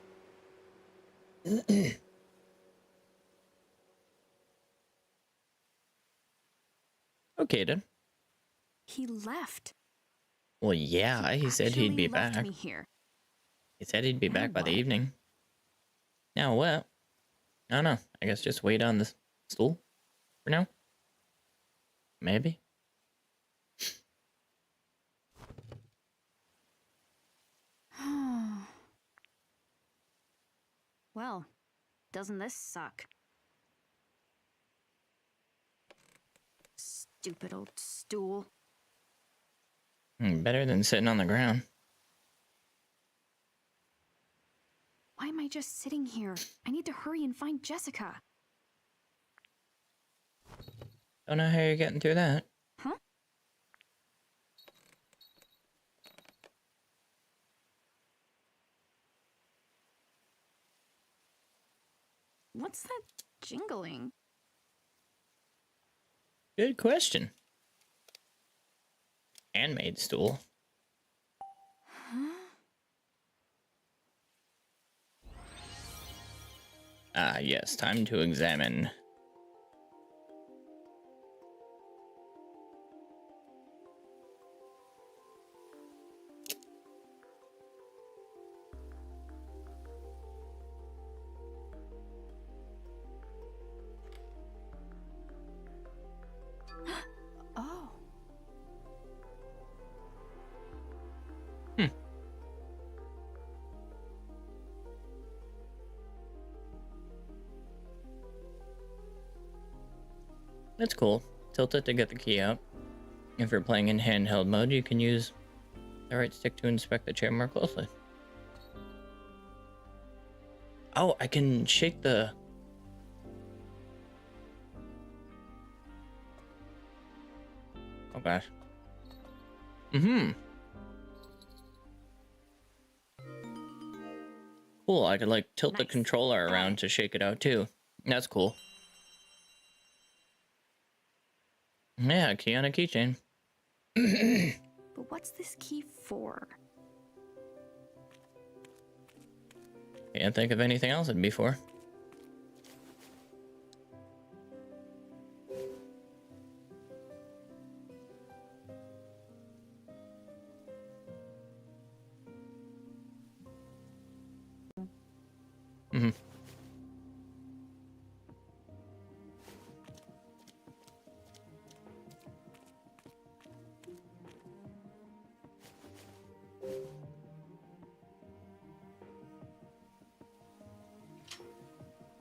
Okay then. He left. Well, yeah, he said he'd be left back. me here. He said he'd be Now back by the what? evening. Now what? I don't know. I guess just wait on the stool for now. Maybe. Well, doesn't this suck? Stupid old stool. Better than sitting on the ground. Why am I just sitting here? I need to hurry and find Jessica. Don't know how you're getting through that. Huh? What's that jingling? Good question. Handmade stool. Huh? Ah, yes, time to examine. Oh. That's cool. Tilt it to get the key out. If you're playing in handheld mode, you can use the right stick to inspect the chair more closely. Oh, I can shake the... Oh gosh. Cool, I could like tilt the controller around to shake it out too. That's cool. Yeah, key on a keychain. But what's this key for? Can't think of anything else it'd be for.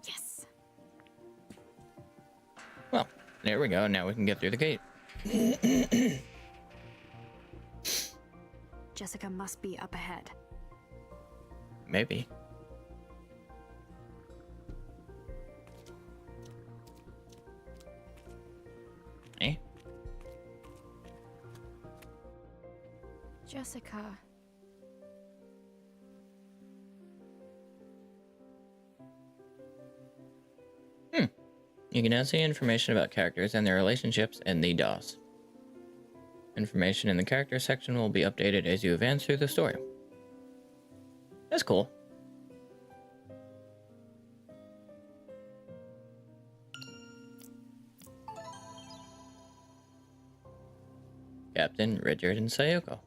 Yes. Well, there we go. Now we can get through the gate. Jessica must be up ahead. Maybe. Eh? Jessica. You can now see information about characters and their relationships in the DOS. Information in the character section will be updated as you advance through the story. That's cool. Captain Richard and Sayoko.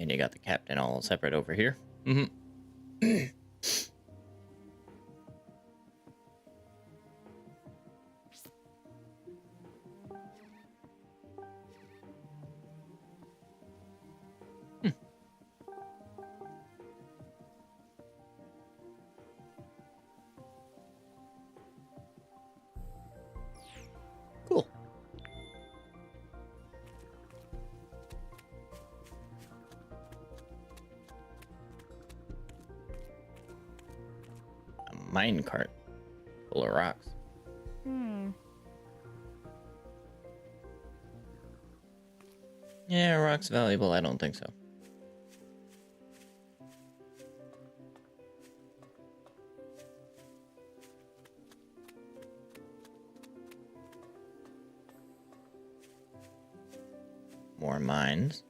And you got the captain all separate over here. Cool. A mine cart full of rocks. Yeah, rock's valuable. I don't think so. More mines.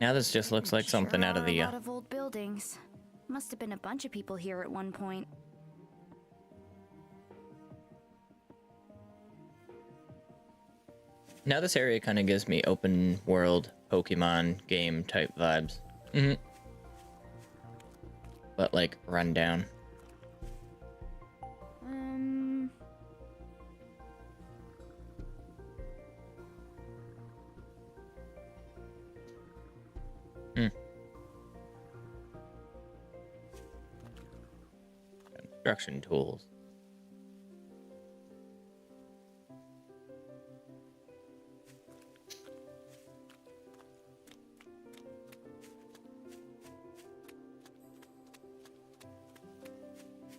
Now this just looks like something out of the A lot of old buildings. Must have been a bunch of people here at one point. Now this area kind of gives me open world Pokemon game type vibes. But like run down. Construction tools.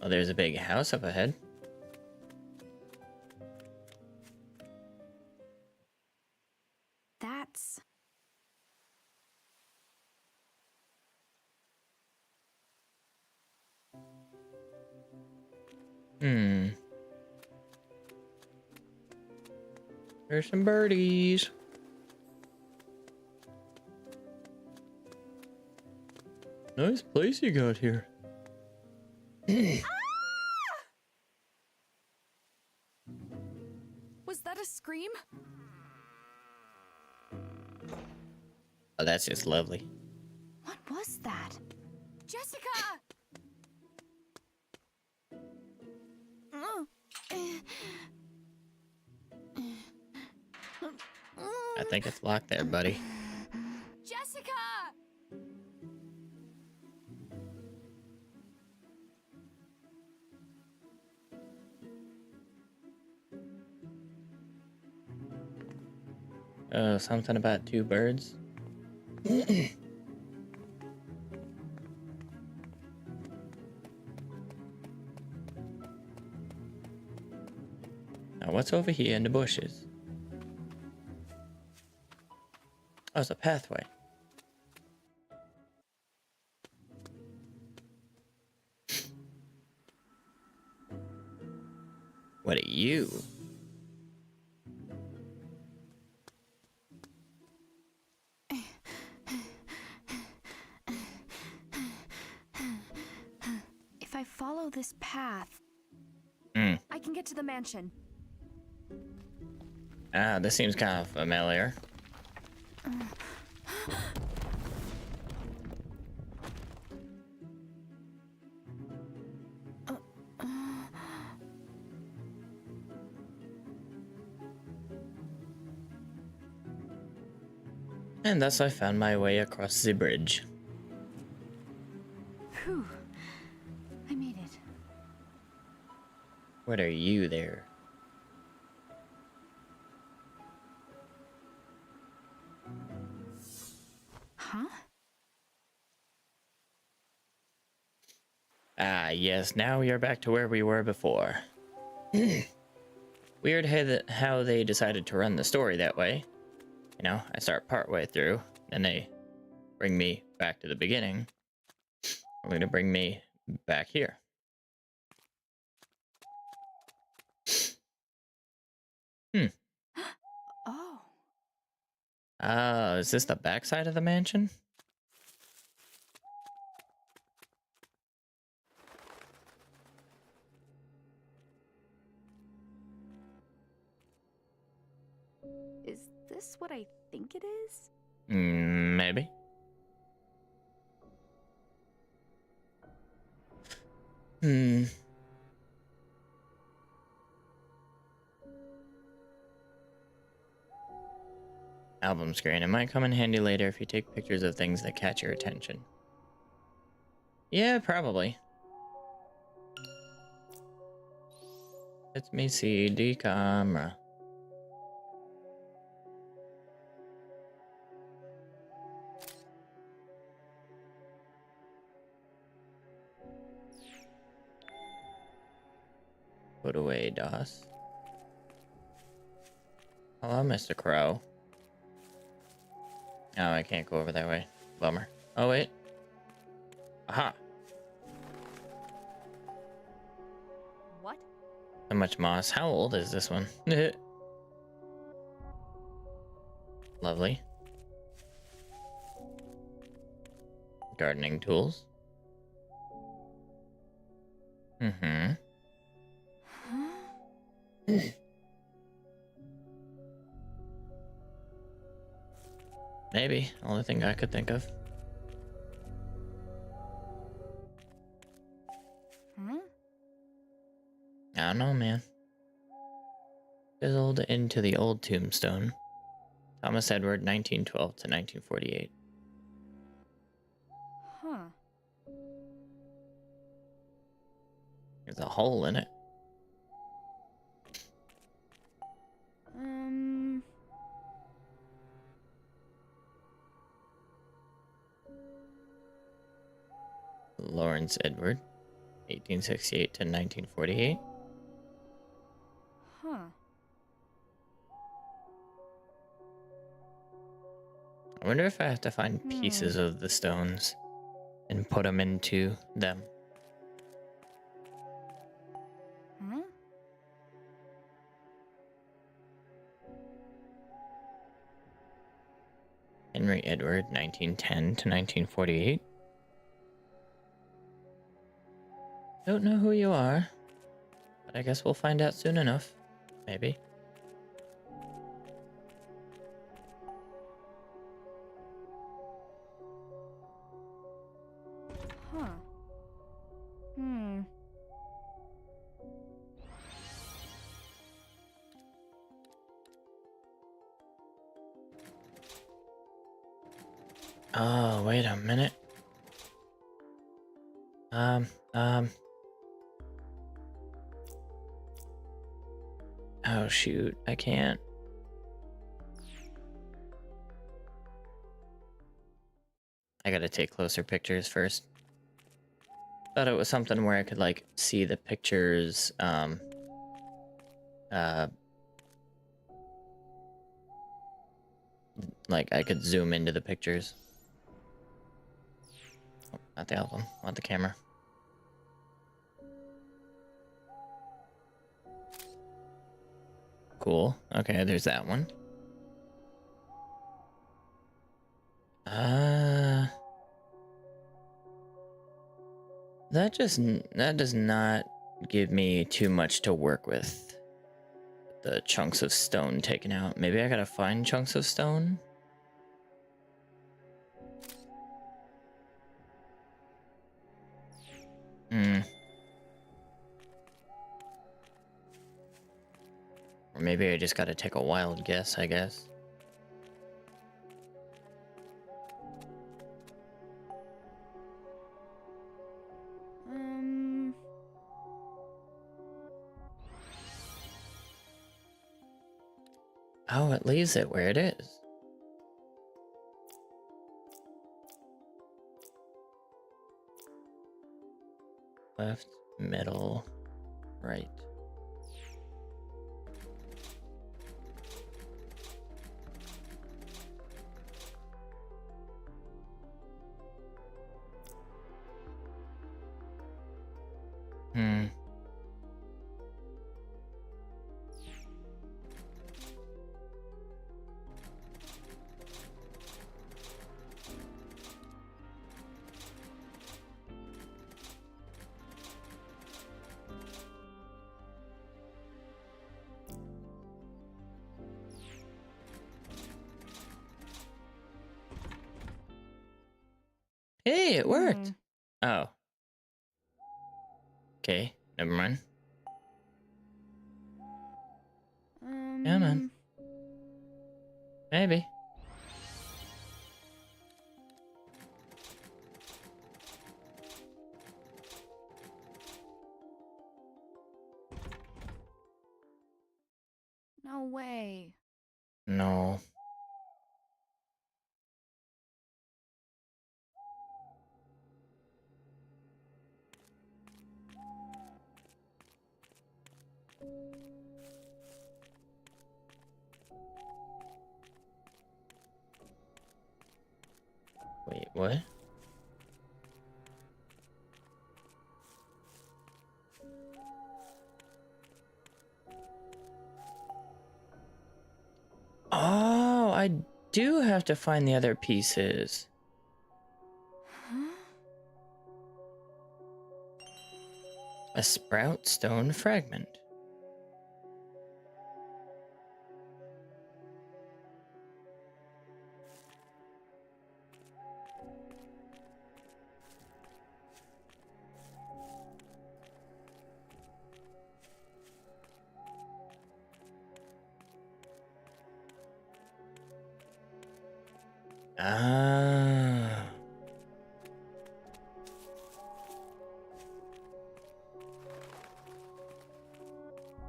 Oh, there's a big house up ahead. That's... There's some birdies. Nice place you got here. Was that a scream? Oh, that's just lovely. What was that? Jessica! I think it's locked there, buddy. Jessica! Oh, something about two birds. Now, what's over here in the bushes? Oh, it's a pathway. What are you? If I follow this path, I can get to the mansion. Ah, this seems kind of familiar. And thus I found my way across the bridge. Whew. I made it. What are you there? Huh? Ah, yes, now we are back to where we were before. Weird how they decided to run the story that way. You know, I start partway through, and they bring me back to the beginning. They're going to bring me back here. Oh. Is this the backside of the mansion? Is this what I think it is? Maybe. Album screen. It might come in handy later if you take pictures of things that catch your attention. Yeah, probably. Let me see the camera. Put away, DOS. Hello, Mr. Crow. Oh, I can't go over that way. Bummer. Oh, wait. Aha. What? So much moss. How old is this one? Lovely. Gardening tools. Mm-hmm. Maybe. Only thing I could think of. Huh? I don't know, man. Fizzled into the old tombstone. Thomas Edward, 1912 to 1948. Huh. There's a hole in it. Lawrence Edward, 1868 to 1948. Huh. I wonder if I have to find pieces of the stones and put them into them. Huh? Henry Edward, 1910 to 1948. Don't know who you are, but I guess we'll find out soon enough. Maybe. Huh. Oh, wait a minute. Oh shoot, I can't. I gotta take closer pictures first. Thought it was something where I could like see the pictures, like I could zoom into the pictures. Oh, not the album, not the camera. Cool. Okay, there's that one. That does not give me too much to work with. The chunks of stone taken out. Maybe I gotta find chunks of stone? Or maybe I just gotta take a wild guess, I guess. Oh, it leaves it where it is. Left, middle, right. Hey, it worked. Oh. Okay, never mind. Come on. Maybe. No way. No. Wait, what? Oh, I do have to find the other pieces. A sprout stone fragment. Ah.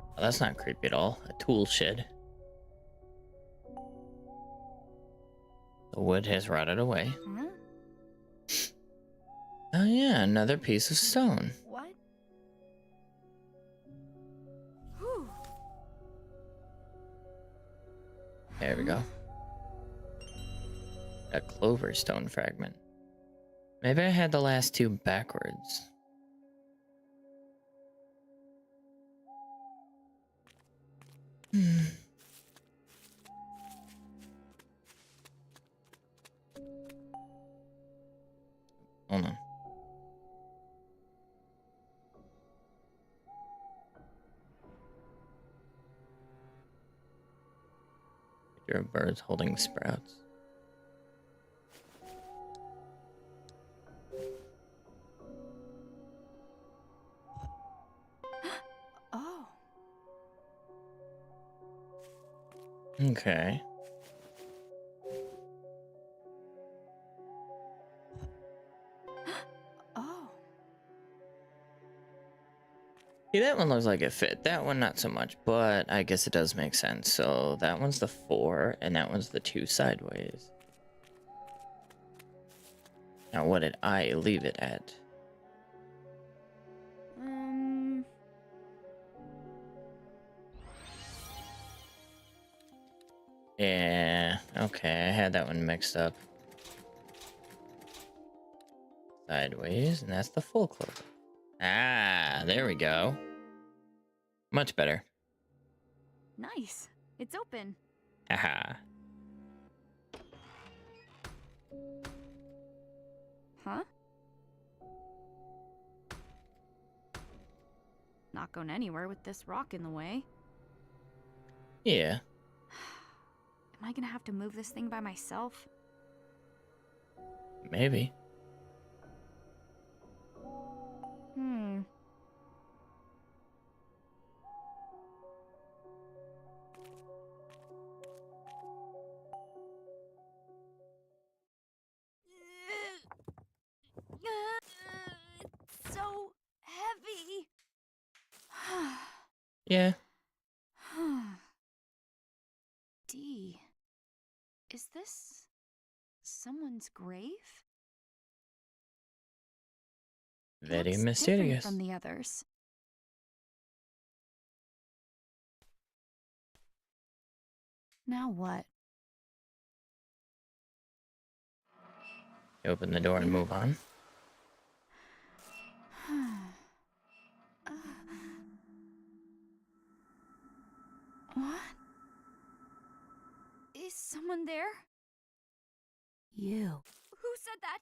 Well, that's not creepy at all. A tool shed. The wood has rotted away. Huh? Oh yeah, another piece of stone. What? Whew. There we go. A clover stone fragment. Maybe I had the last two backwards. Hold on. Picture of birds holding sprouts. Oh. Okay. Oh. See, that one looks like it fit. That one, not so much, but I guess it does make sense. So that one's the 4, and that one's the 2 sideways. Now, what did I leave it at? Yeah, okay, I had that one mixed up. Sideways, and that's the full clover. Ah, there we go. Much better. Nice. It's open. Haha. Huh? Not going anywhere with this rock in the way. Yeah. Am I gonna have to move this thing by myself? Maybe. It's so heavy. Yeah. D. Is this someone's grave? Very Looks mysterious. different from the others. Now what? You open the door and move on. What? Is someone there? You. Who said that?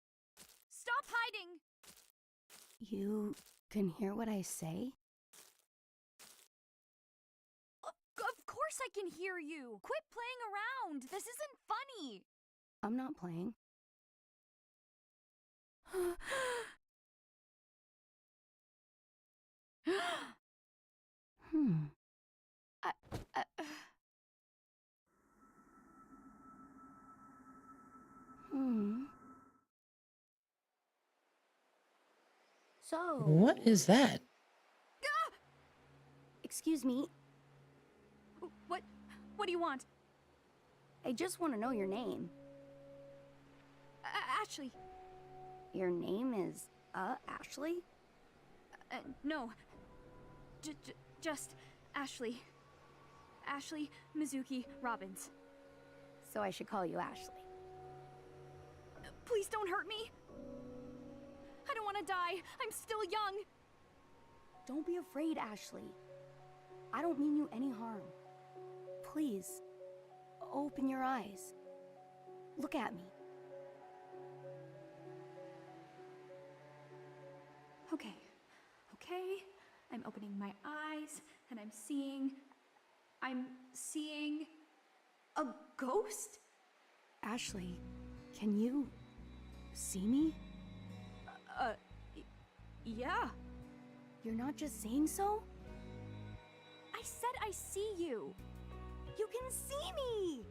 Stop hiding! You can hear what I say? Of course I can hear you! Quit playing around! This isn't funny! I'm not playing. Hmm. Hmm. So. What is that? Excuse me. What do you want? I just want to know your name. Ashley. Your name is, Ashley? No. Just Ashley. Ashley Mizuki Robbins. So I should call you Ashley. Please don't hurt me. I don't want to die. I'm still young. Don't be afraid, Ashley. I don't mean you any harm. Please, open your eyes. Look at me. Okay. I'm opening my eyes and I'm seeing a ghost? Ashley, can you see me? Yeah. You're not just saying so? I said I see you. You can see me.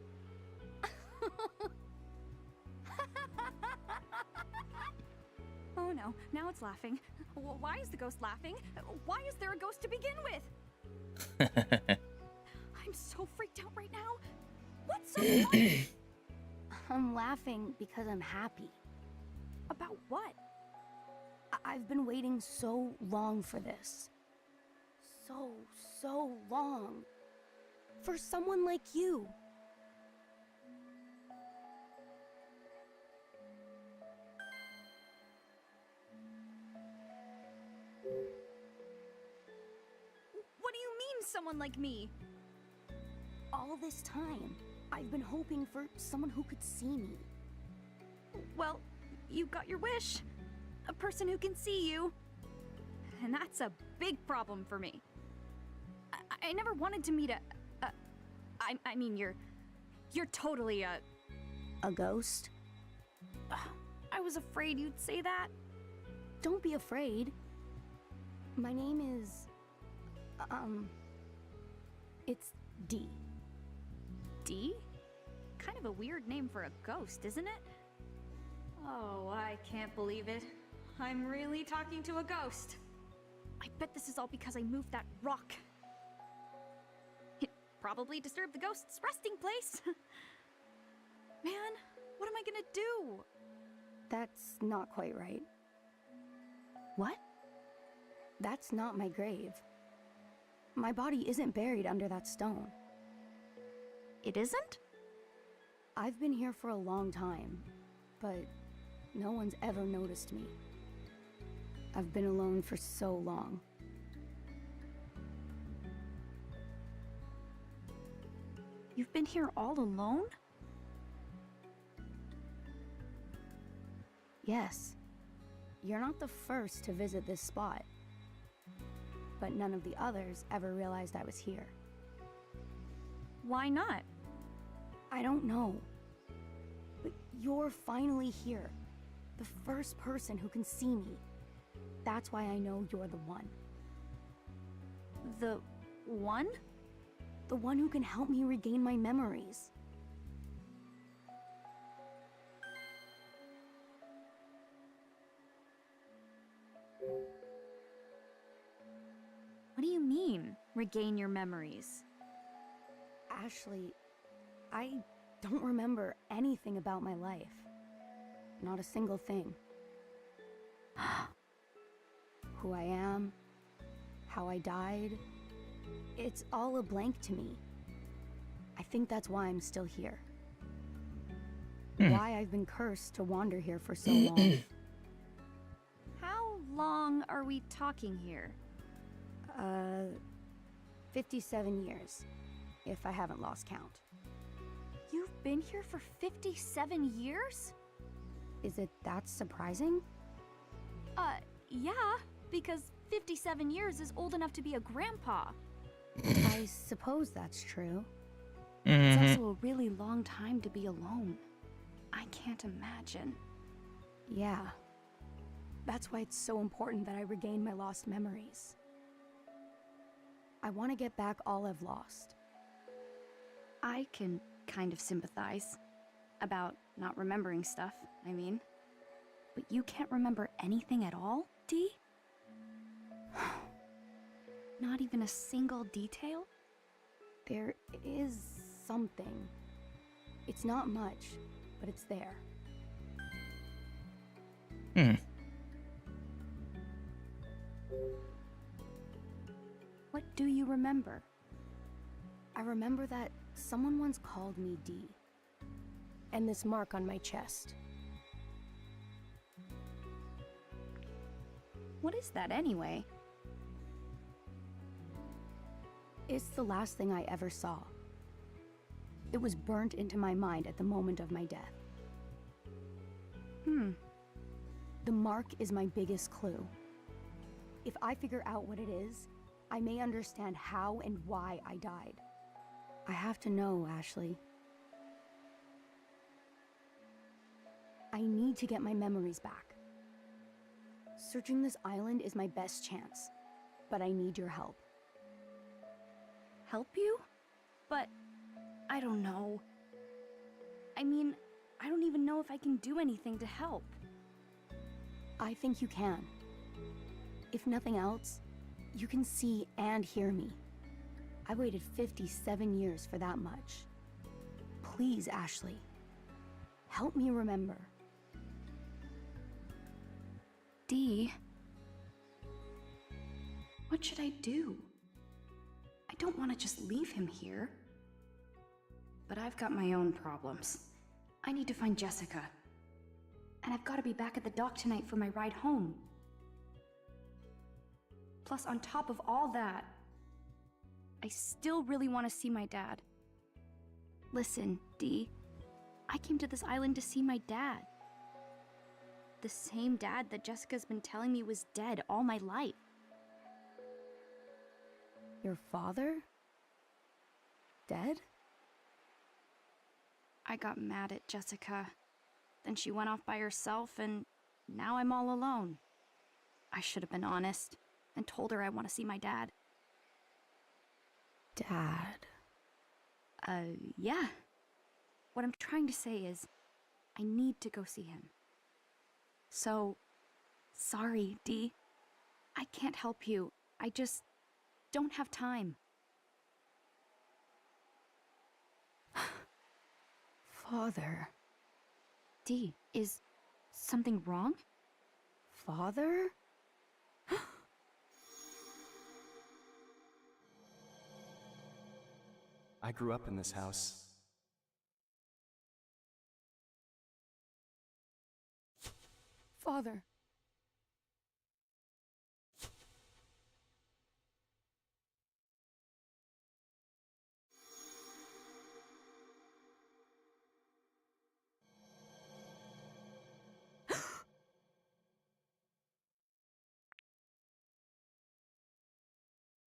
Oh no, now it's laughing. Why is the ghost laughing? Why is there a ghost to begin with? I'm so freaked out right now. What's so funny? I'm laughing because I'm happy. About what? I've been waiting so long for this. So long. For someone like you. What do you mean, someone like me? All this time, I've been hoping for someone who could see me. Well, you got your wish. A person who can see you. And that's a big problem for me. I never wanted to meet I mean, you're totally a ghost? I was afraid you'd say that. Don't be afraid. My name is... It's D. D? Kind of a weird name for a ghost, isn't it? Oh, I can't believe it. I'm really talking to a ghost. I bet this is all because I moved that rock. It probably disturbed the ghost's resting place. Man, what am I gonna do? That's not quite right. What? That's not my grave. My body isn't buried under that stone. It isn't? I've been here for a long time, but no one's ever noticed me. I've been alone for so long. You've been here all alone? Yes. You're not the first to visit this spot. But none of the others ever realized I was here. Why not? I don't know. But you're finally here. The first person who can see me. That's why I know you're the one. The one? The one who can help me regain my memories. What do you mean, regain your memories? Ashley, I don't remember anything about my life. Not a single thing. Who I am, how I died, it's all a blank to me. I think that's why I'm still here. Why I've been cursed to wander here for so long. How long are we talking here? 57 years, if I haven't lost count. You've been here for 57 years? Is it that surprising? Yeah, because 57 years is old enough to be a grandpa. I suppose that's true. It's also a really long time to be alone. I can't imagine. Yeah, That's why it's so important that I regain my lost memories. I want to get back all I've lost. I can kind of sympathize. About not remembering stuff, I mean. But you can't remember anything at all, Dee? Not even a single detail? There is something. It's not much, but it's there. What do you remember? I remember that someone once called me Dee. And this mark on my chest. What is that anyway? It's the last thing I ever saw. It was burnt into my mind at the moment of my death. The mark is my biggest clue. If I figure out what it is, I may understand how and why I died. I have to know, Ashley. I need to get my memories back. Searching this island is my best chance, but I need your help. Help you? But I don't know. I mean, I don't even know if I can do anything to help. I think you can. If nothing else, you can see and hear me. I waited 57 years for that much. Please, Ashley, help me remember. Dee, what should I do? I don't want to just leave him here. But I've got my own problems. I need to find Jessica. And I've got to be back at the dock tonight for my ride home. Plus, on top of all that, I still really want to see my dad. Listen, Dee, I came to this island to see my dad. The same dad that Jessica's been telling me was dead all my life. Your father? Dead? I got mad at Jessica. Then she went off by herself, and now I'm all alone. I should have been honest and told her I want to see my dad. Dad? Yeah. What I'm trying to say is, I need to go see him. So, sorry, Dee. I can't help you. I just don't have time. Father. Dee, is something wrong? Father? I grew up in this house. Father.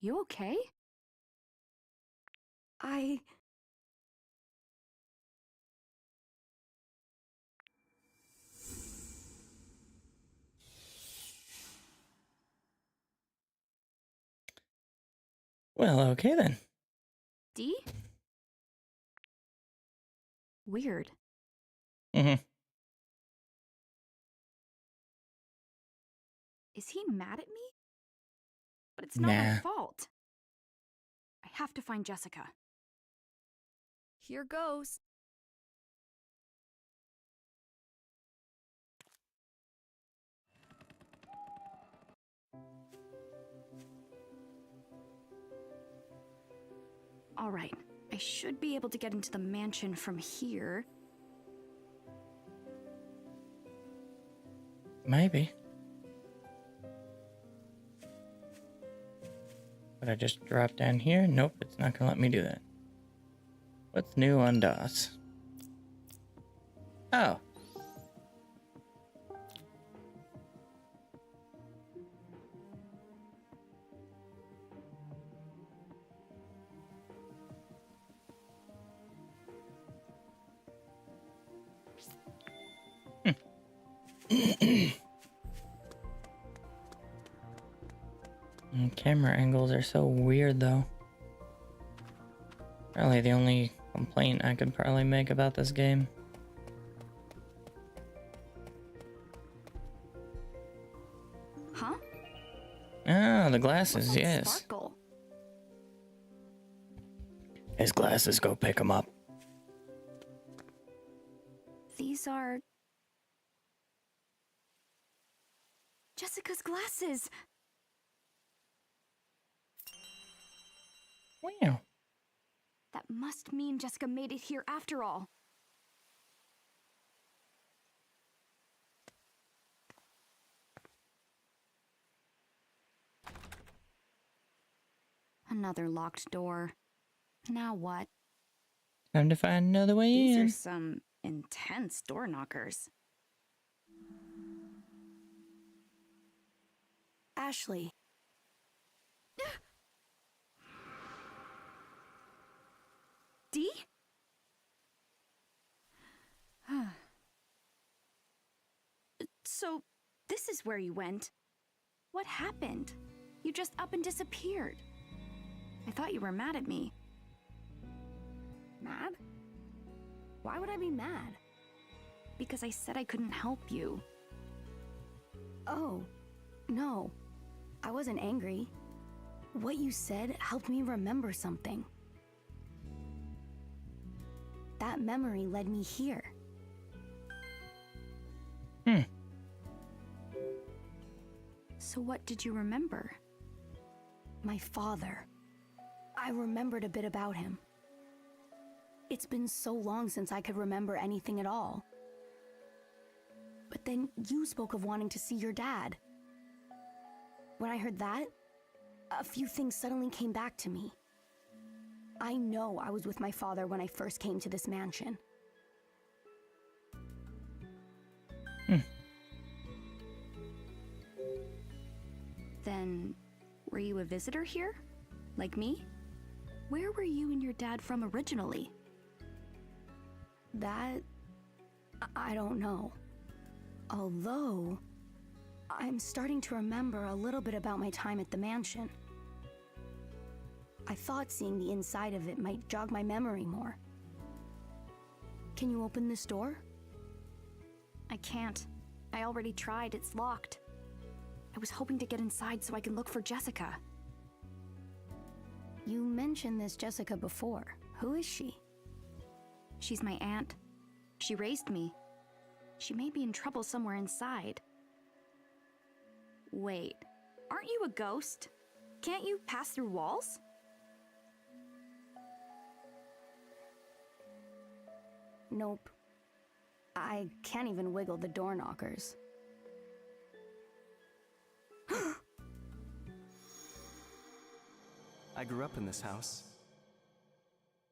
You okay? Well, okay then. Dee? Weird. Is he mad at me? But it's not my fault. I have to find Jessica. Here goes. All right, I should be able to get into the mansion from here. Maybe. But I just drop down here? Nope, it's not gonna let me do that. What's new on DOS? Oh. Camera angles are so weird though. Probably the only complaint I could probably make about this game. Huh? Ah, the glasses, What's that yes. sparkle? His glasses, go pick them up. These are... Jessica's glasses! Wow. That must mean Jessica made it here after all. Another locked door. Now what? Time to find another way These in. are some intense door knockers. Ashley. Dee? So, this is where you went. What happened? You just up and disappeared. I thought you were mad at me. Mad? Why would I be mad? Because I said I couldn't help you. Oh, no. I wasn't angry. What you said helped me remember something. That memory led me here. So what did you remember? My father. I remembered a bit about him. It's been so long since I could remember anything at all. But then you spoke of wanting to see your dad. When I heard that, a few things suddenly came back to me. I know I was with my father when I first came to this mansion. Then, were you a visitor here? Like me? Where were you and your dad from originally? That... I don't know. Although, I'm starting to remember a little bit about my time at the mansion. I thought seeing the inside of it might jog my memory more. Can you open this door? I can't. I already tried, it's locked. I was hoping to get inside so I can look for Jessica. You mentioned this Jessica before. Who is she? She's my aunt. She raised me. She may be in trouble somewhere inside. Wait, aren't you a ghost? Can't you pass through walls? Nope. I can't even wiggle the door knockers. I grew up in this house.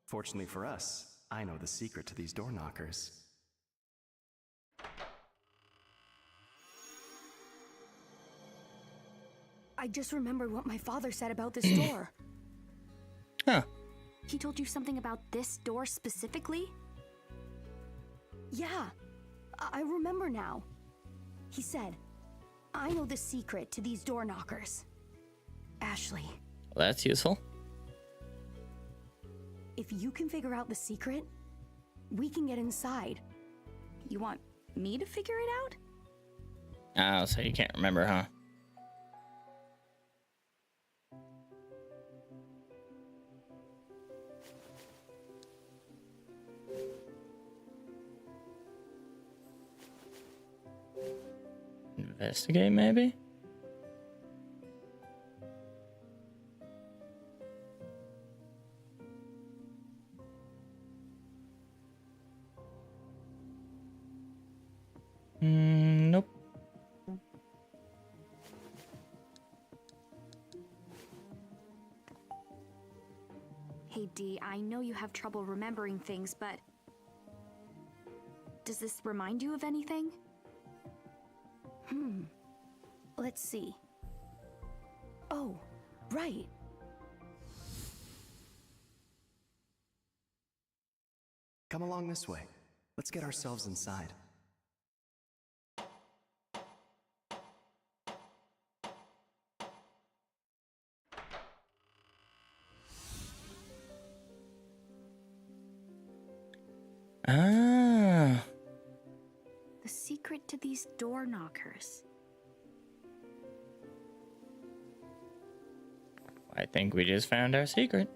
Fortunately for us, I know the secret to these door knockers. I just remembered what my father said about this door. Huh. He told you something about this door specifically? Yeah, I remember now. He said, I know the secret to these door knockers. Ashley. Well, that's useful. If you can figure out the secret, we can get inside. You want me to figure it out? Oh, so you can't remember, huh? Investigate, maybe? Nope. Hey Dee, I know you have trouble remembering things, but... does this remind you of anything? Let's see. Oh, right. Come along this way. Let's get ourselves inside. secret to these door knockers? I think we just found our secret.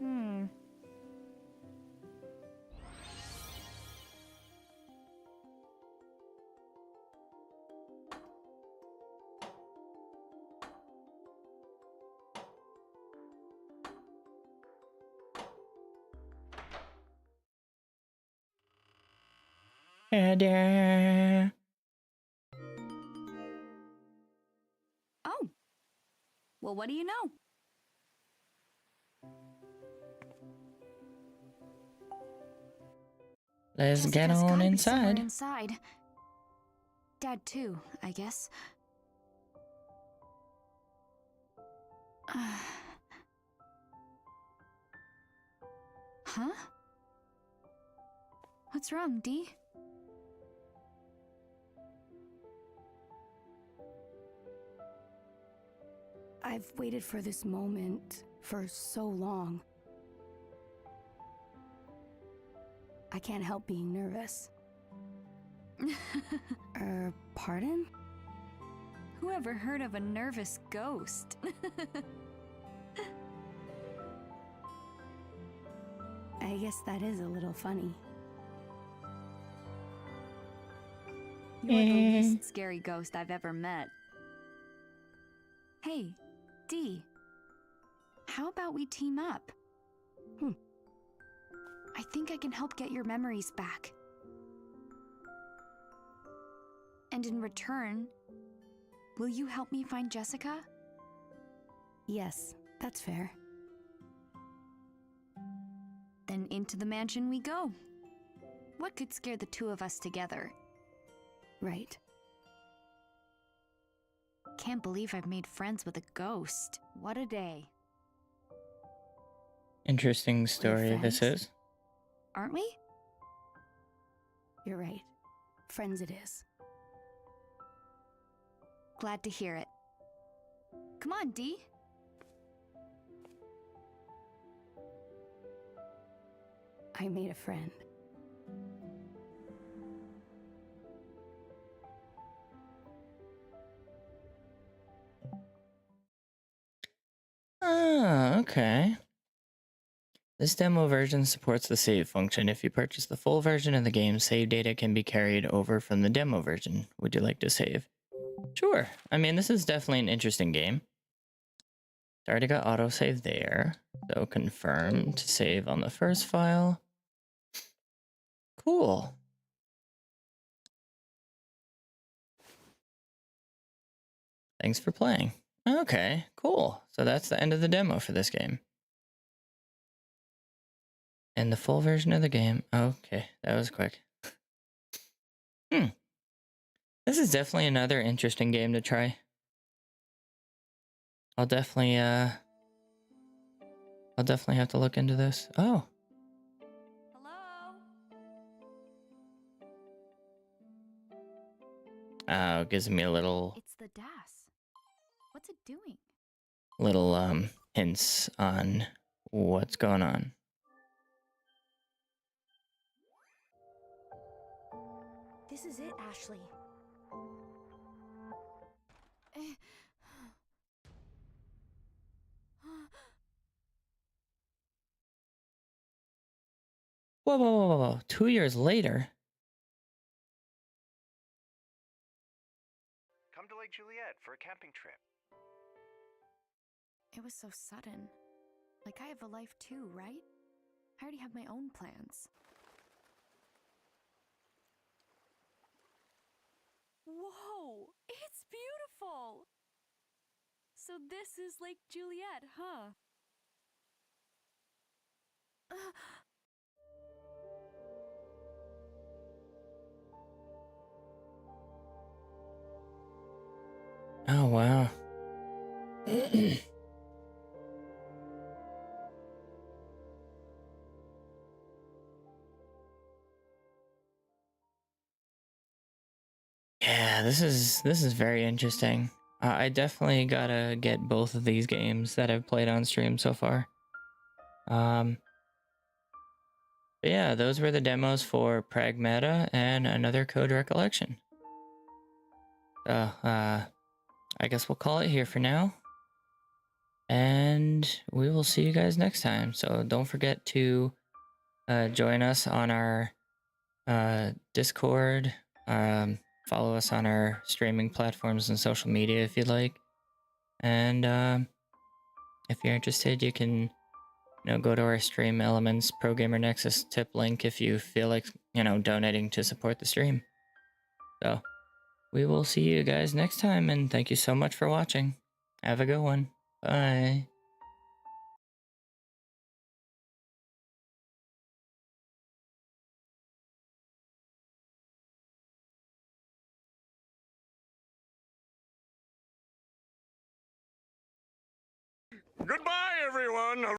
Ta-da. Oh. Well, what do you know? Let's get Jessica's on gotta be somewhere inside. inside. Dad too, I guess. Huh? What's wrong, Dee? I've waited for this moment for so long. I can't help being nervous. Pardon? Whoever heard of a nervous ghost? I guess that is a little funny. You're the least scary ghost I've ever met. Hey, Dee. How about we team up? I think I can help get your memories back. And in return, will you help me find Jessica? Yes, that's fair. Then into the mansion we go. What could scare the two of us together? Right. Can't believe I've made friends with a ghost. What a day. Interesting story this is. Aren't we? You're right. Friends it is. Glad to hear it. Come on, Dee. I made a friend. Oh, okay. This demo version supports the save function. If you purchase the full version of the game, save data can be carried over from the demo version. Would you like to save? Sure. I mean, this is definitely an interesting game. It's already got autosave there. So confirm to save on the first file. Cool. Thanks for playing. Okay, cool. So that's the end of the demo for this game. And the full version of the game. Okay, that was quick. This is definitely another interesting game to try. I'll definitely have to look into this. Oh. Oh, it gives me a little It's the DAS. What's it doing? Hints on what's going on. This is it, Ashley. Whoa, whoa, whoa, whoa. 2 years later? Come to Lake Juliet for a camping trip. It was so sudden. Like I have a life too, right? I already have my own plans. Whoa! It's beautiful! So this is Lake Juliet, huh? Oh, wow. Yeah, this is very interesting. I definitely gotta get both of these games that I've played on stream so far. But yeah, those were the demos for Pragmata and Another Code Recollection. So, I guess we'll call it here for now. And we will see you guys next time. So don't forget to join us on our Discord. Follow us on our streaming platforms and social media if you'd like. And if you're interested, you can go to our Stream Elements Pro Gamer Nexus tip link if you feel like donating to support the stream. So we will see you guys next time, and thank you so much for watching. Have a good one. Bye. Goodbye, everyone!